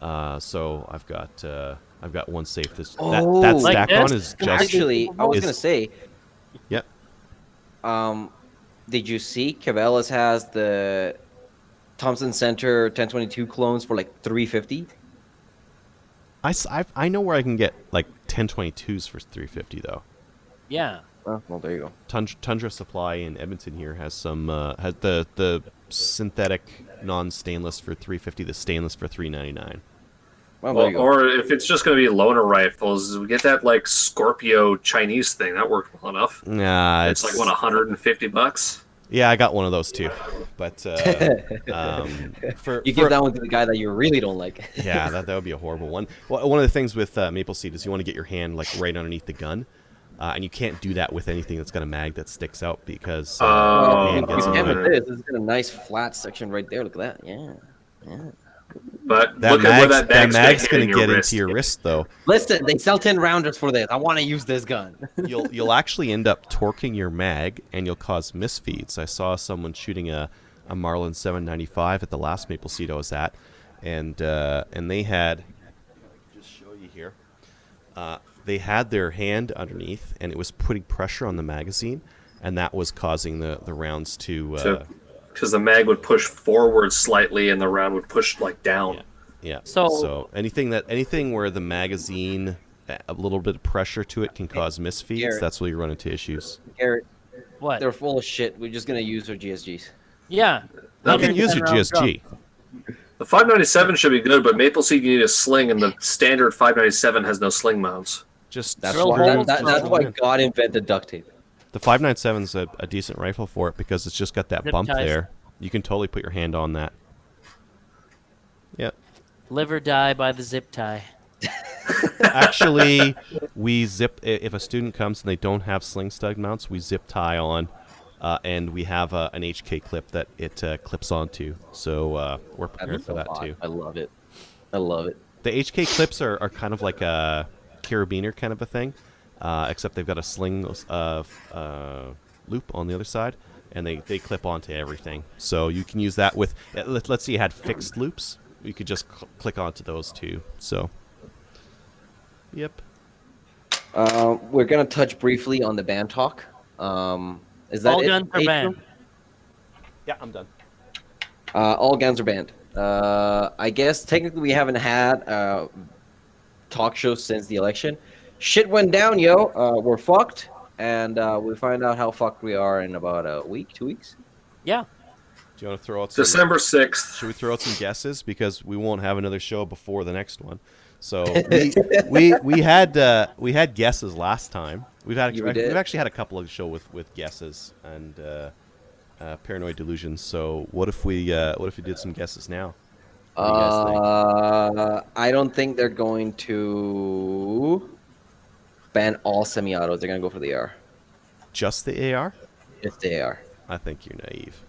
So I've got one safe. That Like stack this? on is just Actually, I was is- gonna say, Yep. did you see Cabela's has the Thompson Center 1022 clones for like $350? I know where I can get like 1022s for $350 though. Yeah. Well, there you go. Tundra Supply in Edmonton here has some has the synthetic non-stainless for $350, the stainless for $399. Well, there you go. Or if it's just going to be loaner rifles, we get that like Scorpio Chinese thing. That worked well enough. Nah, It's like, what, $150? Yeah, I got one of those too, but You give that one to the guy that you really don't like. yeah, that would be a horrible one. Well, one of the things with Maple Seed is you want to get your hand like right underneath the gun, and you can't do that with anything that's got a mag that sticks out because You handguns can are- with this. This is got a nice flat section right there. Look at that. Yeah. But that look at where that mag's mag's going going to get into your wrist though. Listen, they sell 10 rounders for this. I want to use this gun. You'll actually end up torquing your mag, and you'll cause misfeeds. I saw someone shooting a Marlin 795 at the last Maple Seed I was at, and they had, just show you here, they had their hand underneath, and it was putting pressure on the magazine, and that was causing the rounds to because the mag would push forward slightly and the round would push like down. yeah. So anything where the magazine, a little bit of pressure to it can cause misfeeds. Garrett. That's where you run into issues. Garrett, what? they're full of shit. We're just going to use our GSGs. Yeah. You can use your 110 round GSG. drum. The 597 should be good, but Maple Seed you need a sling, and the standard 597 has no sling mounts. Just That's Drill why, holes, that's why drill God invented duct tape. The 597's a decent rifle for it because it's just got that Zip bump ties. there. You can totally put your hand on that. Yep. Live or die by the zip tie. Actually, we zip if a student comes and they don't have sling stud mounts, we zip tie on, and we have an HK clip that it clips onto. So we're prepared for that too. I love it. I love it. The HK clips are kind of like a carabiner kind of a thing, except they've got a sling loop on the other side, and they clip onto everything. So you can use that with, let's say you had fixed loops, you could just click onto those too. So, yep. We're going to touch briefly on the BANTALK. Is that All it, guns are Adrian? banned. Yeah, I'm done. All guns are banned. I guess technically we haven't had a talk show since the election. Shit went down, yo. We're fucked, and we'll find out how fucked we are in about a week, 2 weeks. Yeah. Do you want to throw out some, December 6th. should we throw out some guesses because we won't have another show before the next one? So we had guesses last time. We've actually had a couple of show with guesses and paranoid delusions. So what if we did some guesses now? What do you guys think? I don't think they're going to ban all semi-autos. They're gonna go for the AR. Just the AR? It's the AR. I think you're naive.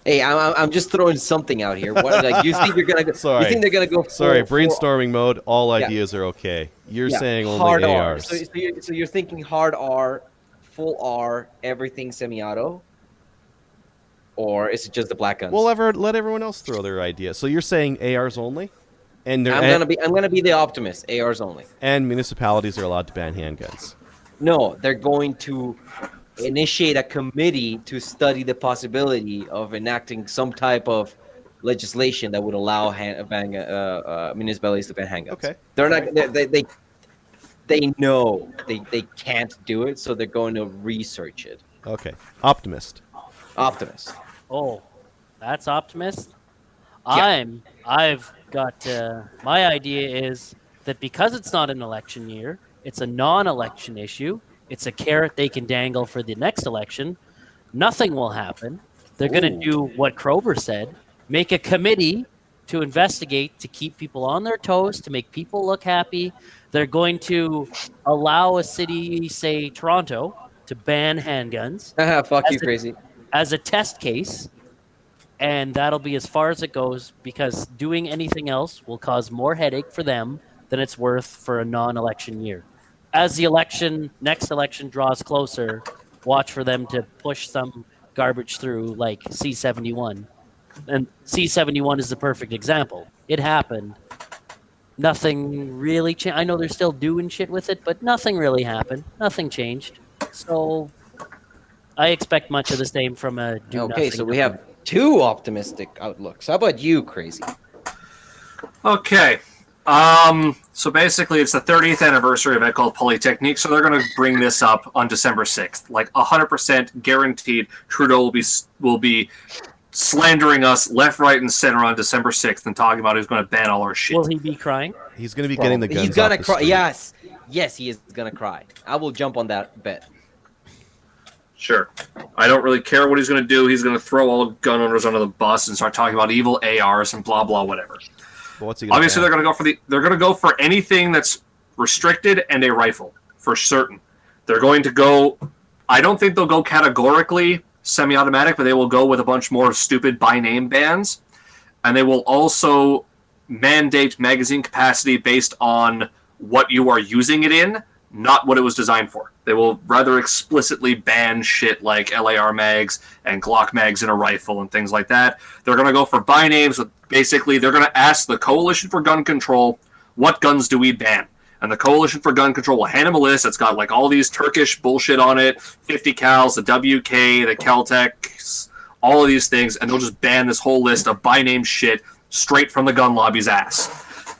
Hey, I'm just throwing something out here. What, like, you think you're gonna go? Sorry. You think they're gonna go? Sorry, full- brainstorming mode. All Yeah. ideas are okay. You're yeah, saying only hard R. ARs. So you're thinking hard R, full R, everything semi-auto, or is it just the black guns? We'll let everyone else throw their idea. So you're saying ARs only, and I'm gonna be the optimist. ARs only. and municipalities are allowed to ban handguns. No, they're going to initiate a committee to study the possibility of enacting some type of legislation that would allow municipalities to ban handguns. Okay. They're not. They know they can't do it, so they're going to research it. Okay, optimist. Optimist. Oh, that's optimist. Yeah. I've got my idea is that because it's not an election year, it's a non-election issue. It's a carrot they can dangle for the next election. Nothing will happen. They're going to do what Krober said: make a committee to investigate, to keep people on their toes, to make people look happy. They're going to allow a city, say Toronto, to ban handguns Fuck As you, a- crazy. as a test case, and that'll be as far as it goes, because doing anything else will cause more headache for them than it's worth for a non-election year. As the next election draws closer, watch for them to push some garbage through like C-71. And C-71 is the perfect example. It happened. Nothing really changed. I know they're still doing shit with it, but nothing really happened. Nothing changed. So I expect much of the same from a do Okay, nothing so we have two optimistic outlooks. How about you, crazy? Okay. So basically, it's the 30th anniversary event called Polytechnique. So they're going to bring this up on December 6th, like 100% guaranteed. Trudeau will be slandering us left, right, and center on December 6th and talking about he's going to ban all our shit. Will he be crying? He's going to be getting the guns. He's gonna off the cry. street. Yes, he is gonna cry. I will jump on that bet. Sure. I don't really care what he's going to do. He's going to throw all gun owners under the bus and start talking about evil ARs and blah blah whatever. But what's he gonna Obviously, ban? they're going to go for anything that's restricted and a rifle for certain. They're going to go. I don't think they'll go categorically semi-automatic, but they will go with a bunch more stupid by name bans, and they will also mandate magazine capacity based on what you are using it in, not what it was designed for. They will rather explicitly ban shit like LAR mags and Glock mags in a rifle and things like that. They're going to go for by names. Basically, they're going to ask the Coalition for Gun Control, what guns do we ban? And the Coalition for Gun Control will hand them a list that's got like all these Turkish bullshit on it, 50 cals, the WK, the Caltex, all of these things, and they'll just ban this whole list of by name shit straight from the gun lobby's ass.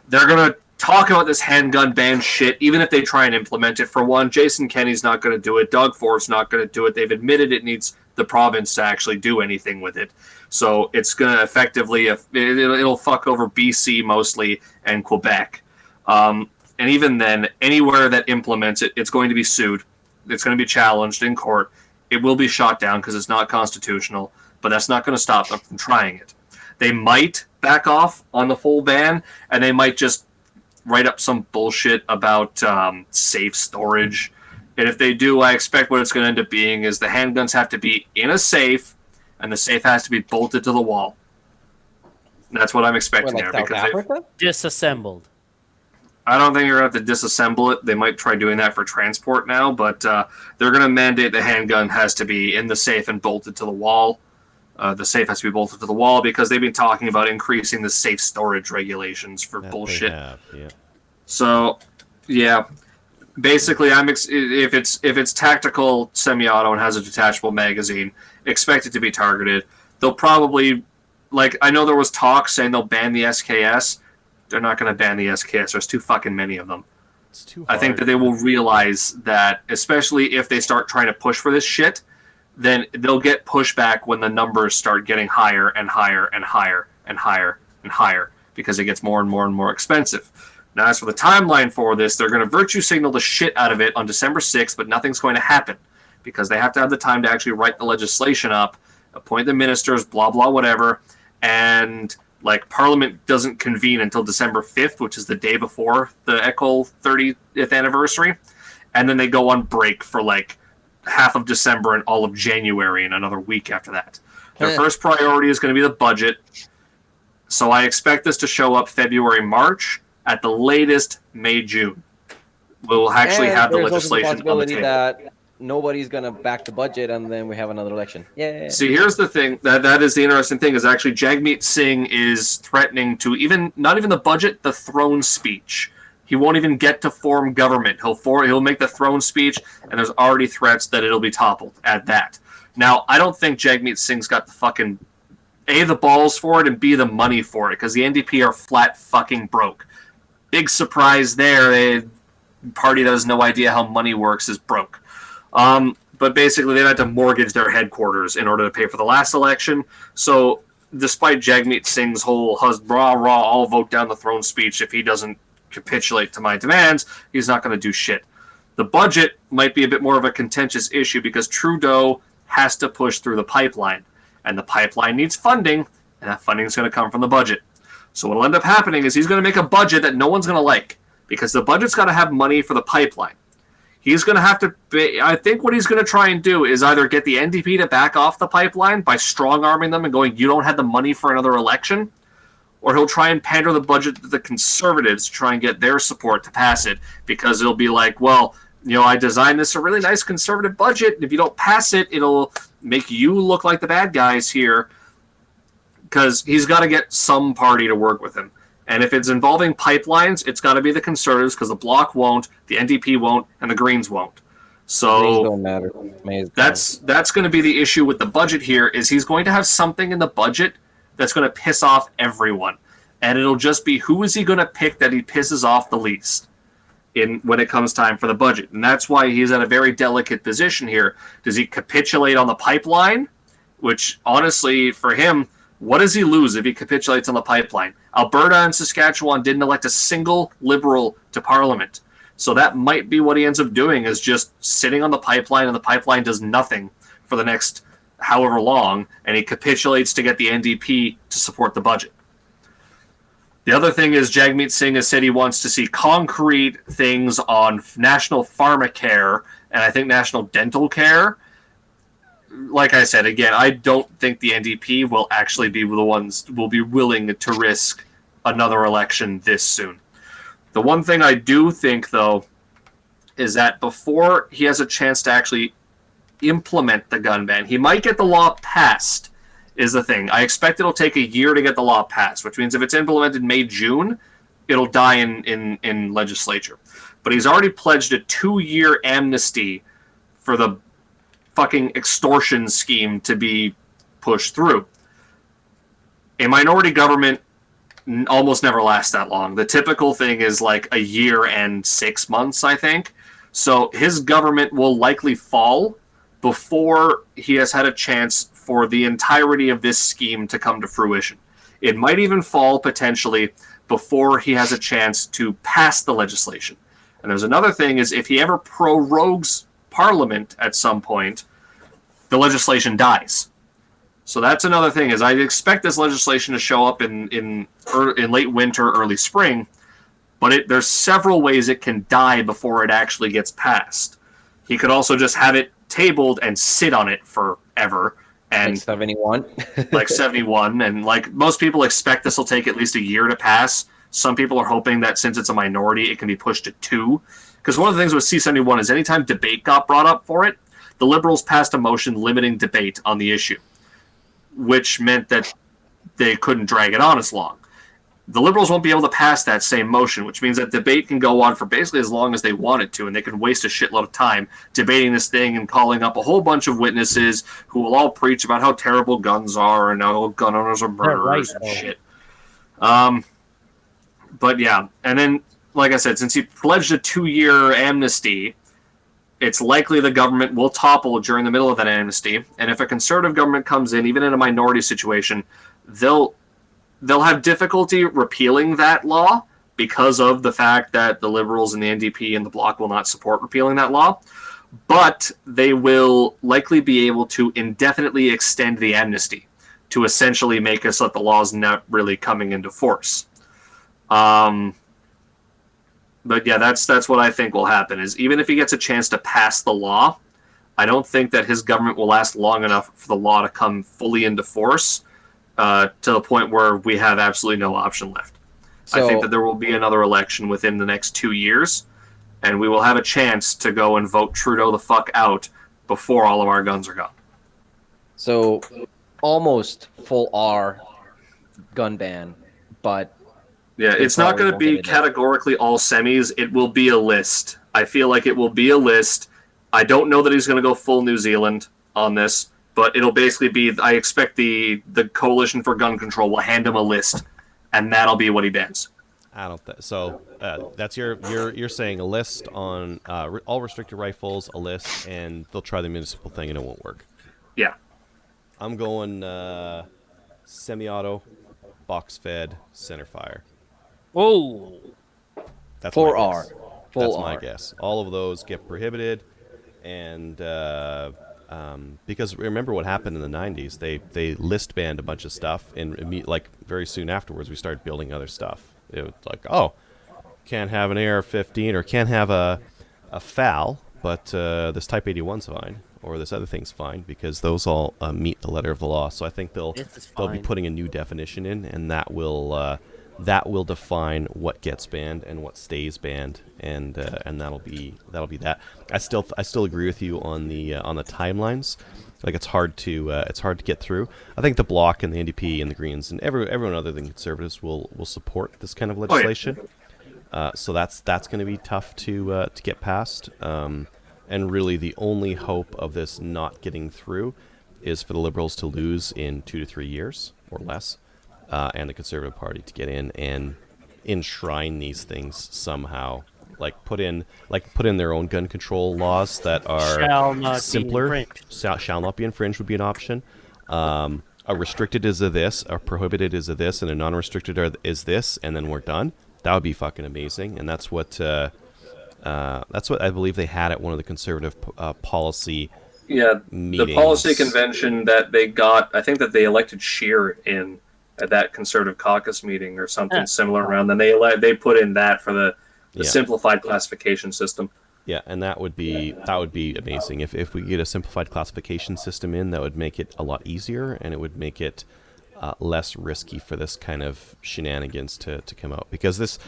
They're going to talk about this handgun ban shit, even if they try and implement it. For one, Jason Kenney's not going to do it. Doug Ford's not going to do it. They've admitted it needs the province to actually do anything with it. So it's going to effectively, it'll fuck over BC mostly and Quebec. And even then, anywhere that implements it, it's going to be sued. It's going to be challenged in court. It will be shot down because it's not constitutional, but that's not going to stop them from trying it. They might back off on the full ban, and they might just write up some bullshit about safe storage. And if they do, I expect what it's going to end up being is the handguns have to be in a safe, and the safe has to be bolted to the wall. And that's what I'm expecting What, like there. South Because Africa? Disassembled. I don't think you're going to have to disassemble it. They might try doing that for transport now, but they're going to mandate the handgun has to be in the safe and bolted to the wall. The safe has to be bolted to the wall because they've been talking about increasing the safe storage regulations for That bullshit. they have, yeah. So, yeah, basically, if it's tactical semi-auto and has a detachable magazine, expect it to be targeted. They'll probably, like, I know there was talk saying they'll ban the SKS. They're not going to ban the SKS. There's too fucking many of them. It's too hard. I think that they will realize that, especially if they start trying to push for this shit, then they'll get pushback when the numbers start getting higher and higher and higher and higher and higher because it gets more and more and more expensive. Now, as for the timeline for this, they're going to virtue signal the shit out of it on December 6th, but nothing's going to happen because they have to have the time to actually write the legislation up, appoint the ministers, blah, blah, whatever, and like Parliament doesn't convene until December 5th, which is the day before the ECHO 30th anniversary, and then they go on break for like half of December and all of January and another week after that. Their first priority is going to be the budget, so I expect this to show up February, March, at the latest May, June. We'll actually have the there's also legislation on the possibility table. that nobody's gonna back the budget, and then we have another election. Yeah. See, here's the thing. That is the interesting thing is actually Jagmeet Singh is threatening to not even the budget, the throne speech. He won't even get to form government. He'll make the throne speech, and there's already threats that it'll be toppled at that. Now, I don't think Jagmeet Singh's got the fucking A, the balls for it, and B, the money for it, because the NDP are flat fucking broke. Big surprise there. A party that has no idea how money works is broke. But basically, they had to mortgage their headquarters in order to pay for the last election. So, despite Jagmeet Singh's whole rah, I'll vote down the throne speech if he doesn't capitulate to my demands, he's not going to do shit. The budget might be a bit more of a contentious issue because Trudeau has to push through the pipeline, and the pipeline needs funding, and that funding is going to come from the budget. So what will end up happening is he's going to make a budget that no one's going to like because the budget's got to have money for the pipeline. He's going to have to I think what he's going to try and do is either get the NDP to back off the pipeline by strong-arming them and going, you don't have the money for another election, or he'll try and pander the budget to the Conservatives to try and get their support to pass it, because it'll be like, well, I designed this a really nice Conservative budget, and if you don't pass it, it'll make you look like the bad guys here, because he's got to get some party to work with him. And if it's involving pipelines, it's got to be the Conservatives, because the Bloc won't, the NDP won't, and the Greens won't. So don't matter. that's going to be the issue with the budget here, is he's going to have something in the budget that's going to piss off everyone. and it'll just be who is he going to pick that he pisses off the least when it comes time for the budget. And that's why he's at a very delicate position here. Does he capitulate on the pipeline? Which, honestly, for him, what does he lose if he capitulates on the pipeline? Alberta and Saskatchewan didn't elect a single Liberal to Parliament. So that might be what he ends up doing, is just sitting on the pipeline, and the pipeline does nothing for the next however long, and he capitulates to get the NDP to support the budget. The other thing is Jagmeet Singh has said he wants to see concrete things on national pharmacare and I think national dental care. Like I said, again, I don't think the NDP will actually be the ones who will be willing to risk another election this soon. The one thing I do think, though, is that before he has a chance to actually implement the gun ban, he might get the law passed, is the thing. I expect it'll take a year to get the law passed, which means if it's implemented May, June, it'll die in legislature. But he's already pledged a 2-year amnesty for the fucking extortion scheme to be pushed through. A minority government almost never lasts that long. The typical thing is like a year and 6 months, I think. So his government will likely fall before he has had a chance for the entirety of this scheme to come to fruition. It might even fall potentially before he has a chance to pass the legislation. And there's another thing is if he ever prorogues Parliament at some point, the legislation dies. So that's another thing is I expect this legislation to show up in late winter, early spring, but there's several ways it can die before it actually gets passed. He could also just have it tabled and sit on it forever. And like 71. Like 71. And like most people expect this will take at least a year to pass. Some people are hoping that since it's a minority, it can be pushed to 2. Because one of the things with C-71 is anytime debate got brought up for it, the Liberals passed a motion limiting debate on the issue, which meant that they couldn't drag it on as long. The Liberals won't be able to pass that same motion, which means that debate can go on for basically as long as they want it to, and they can waste a shitload of time debating this thing and calling up a whole bunch of witnesses who will all preach about how terrible guns are and how gun owners are murderers and shit. But yeah, and then, like I said, since he pledged a 2-year amnesty, it's likely the government will topple during the middle of that amnesty, and if a conservative government comes in, even in a minority situation, they'll have difficulty repealing that law because of the fact that the Liberals and the NDP and the Bloc will not support repealing that law, but they will likely be able to indefinitely extend the amnesty to essentially make it so that the law is not really coming into force. But yeah, that's what I think will happen, is even if he gets a chance to pass the law, I don't think that his government will last long enough for the law to come fully into force to the point where we have absolutely no option left. So, I think that there will be another election within the next 2 years, and we will have a chance to go and vote Trudeau the fuck out before all of our guns are gone. So almost full R gun ban, but yeah, it's not going to be categorically all semis. It will be a list. I feel like it will be a list. I don't know that he's going to go full New Zealand on this, but it'll basically be, I expect the Coalition for Gun Control will hand him a list, and that'll be what he bans. I don't think so. That's you're saying a list on all restricted rifles, a list, and they'll try the municipal thing and it won't work. Yeah. I'm going semi-auto, box-fed, centerfire. Whoa. That's 4R. That's my guess. All of those get prohibited, and because remember what happened in the 90s? They list banned a bunch of stuff, and like very soon afterwards, we started building other stuff. It was like, oh, can't have an AR-15 or can't have a FAL, but this Type 81's fine, or this other thing's fine, because those all meet the letter of the law. So I think they'll be putting a new definition in, and that will define what gets banned and what stays banned, and that'll be that. I still agree with you on the timelines. Like it's hard to get through. I think the Bloc and the NDP and the Greens and everyone other than Conservatives will support this kind of legislation. Oh, yeah. So that's going to be tough to get passed. And really, the only hope of this not getting through is for the Liberals to lose in 2 to 3 years or less. and the Conservative Party to get in and enshrine these things somehow. Like put in their own gun control laws that are Shall not simpler. be infringed. Shall not be infringed would be an option. A restricted is a this, a prohibited is a this, and a non-restricted is this, and then we're done. That would be fucking amazing, and that's what I believe they had at one of the conservative policy. Yeah, meetings. The policy convention that they got, I think that they elected Scheer in at that conservative caucus meeting or something similar around. Then they put in that for the simplified classification system. Yeah, and that would be amazing if we get a simplified classification system in. That would make it a lot easier, and it would make it less risky for this kind of shenanigans to come out. Because this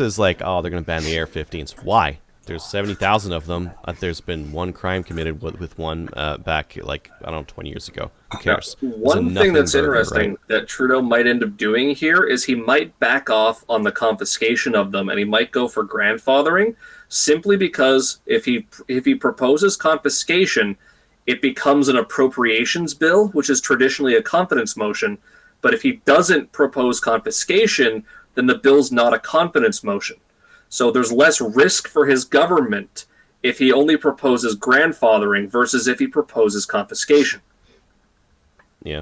is like, oh, they're going to ban the AR-15s. Why? There's 70,000 of them. There's been one crime committed with one back, like, I don't know, 20 years ago. Who cares? One thing that's interesting that Trudeau might end up doing here is he might back off on the confiscation of them, and he might go for grandfathering, simply because if he proposes confiscation, it becomes an appropriations bill, which is traditionally a confidence motion. But if he doesn't propose confiscation, then the bill's not a confidence motion. So there's less risk for his government if he only proposes grandfathering versus if he proposes confiscation. Yeah.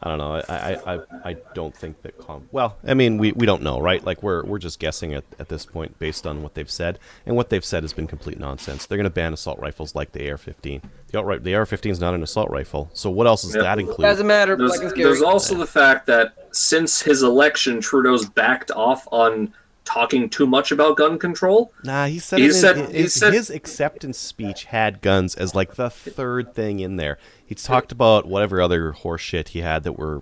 I don't know. I don't think that. Well, I mean, we don't know, right? Like we're just guessing at this point based on what they've said, and what they've said has been complete nonsense. They're going to ban assault rifles like the AR-15. The AR-15 is not an assault rifle. So what else does that include? Doesn't matter. There's also the fact that since his election, Trudeau's backed off on talking too much about gun control. Nah, he said his acceptance speech had guns as like the third thing in there. He talked about whatever other horse shit he had that were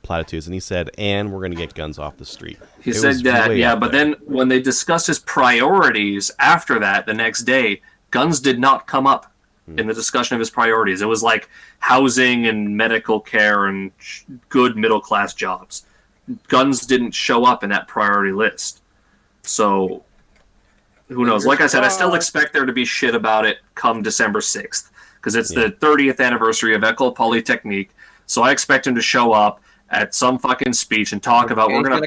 platitudes, and he said, and we're going to get guns off the street. He said that, yeah, but then when they discussed his priorities after that, the next day, guns did not come up in the discussion of his priorities. It was like housing and medical care and good middle-class jobs. Guns didn't show up in that priority list. So, who knows? Like I said, I still expect there to be shit about it come December 6th, because it's the 30th anniversary of École Polytechnique. So I expect him to show up at some fucking speech and talk about we're gonna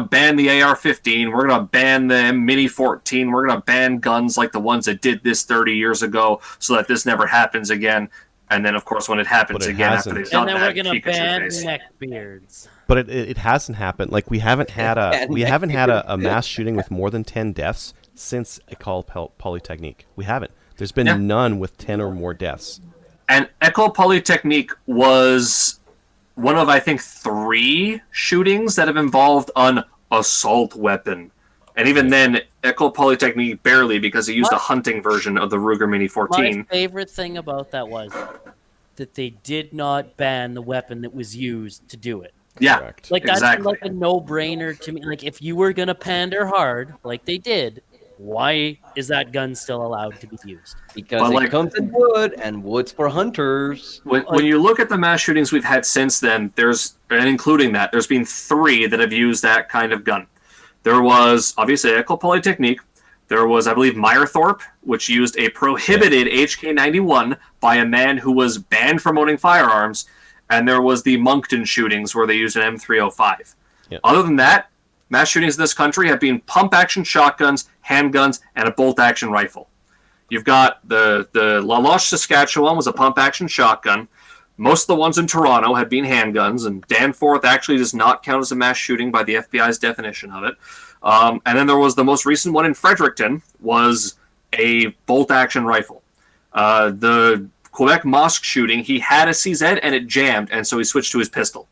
ban the AR-15, we're gonna ban the Mini 14, we're gonna ban guns like the ones that did this 30 years ago, so that this never happens again. And then, of course, when it happens again after they've done that, and then we're gonna ban neckbeards. But it hasn't happened. Like we haven't had a mass shooting with more than 10 deaths since École Polytechnique. We haven't. There's been none with 10 or more deaths. And École Polytechnique was one of, I think, 3 shootings that have involved an assault weapon. And even then, École Polytechnique barely, because he used a hunting version of the Ruger Mini 14. My favorite thing about that was that they did not ban the weapon that was used to do it. Yeah, correct. Like that's like a no-brainer to me. Like if you were gonna pander hard, like they did, why is that gun still allowed to be used? Because it comes in wood, and wood's for hunters. When you look at the mass shootings we've had since then, there's been 3 that have used that kind of gun. There was obviously École Polytechnique. There was, I believe, Meyerthorpe, which used a prohibited HK-91 by a man who was banned from owning firearms. And there was the Moncton shootings where they used an M305. Yep. Other than that, mass shootings in this country have been pump-action shotguns, handguns, and a bolt-action rifle. You've got the La Loche, Saskatchewan was a pump-action shotgun. Most of the ones in Toronto have been handguns, and Danforth actually does not count as a mass shooting by the FBI's definition of it. And then there was the most recent one in Fredericton was a bolt-action rifle. The Quebec mosque shooting, he had a CZ and it jammed, and so he switched to his pistol.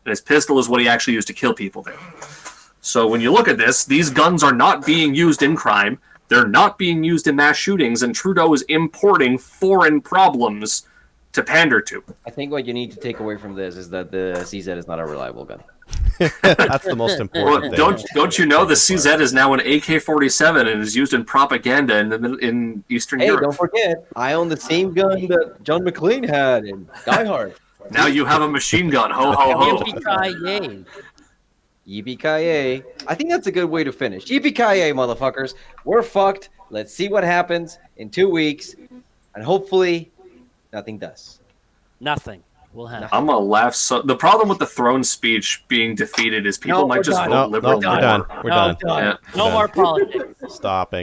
And his pistol is what he actually used to kill people there. So when you look at this, these guns are not being used in crime. They're not being used in mass shootings, and Trudeau is importing foreign problems to pander to. I think what you need to take away from this is that the CZ is not a reliable gun. That's the most important thing. Don't you know the CZ is now an AK-47 and is used in propaganda in Eastern Europe? Hey, don't forget, I own the same gun that John McClane had in Die Hard. Now you have a machine gun. Ho, ho, ho. Yippee-ki-yay. Yippee-ki-yay. I think that's a good way to finish. Yippee-ki-yay, motherfuckers. We're fucked. Let's see what happens in 2 weeks. And hopefully, nothing does. Nothing. We'll have. I'm gonna laugh. So the problem with the throne speech being defeated is people No, might we're just done. vote No, liberal. we're done. We're No, done. Yeah. No Done. more politics. Stopping.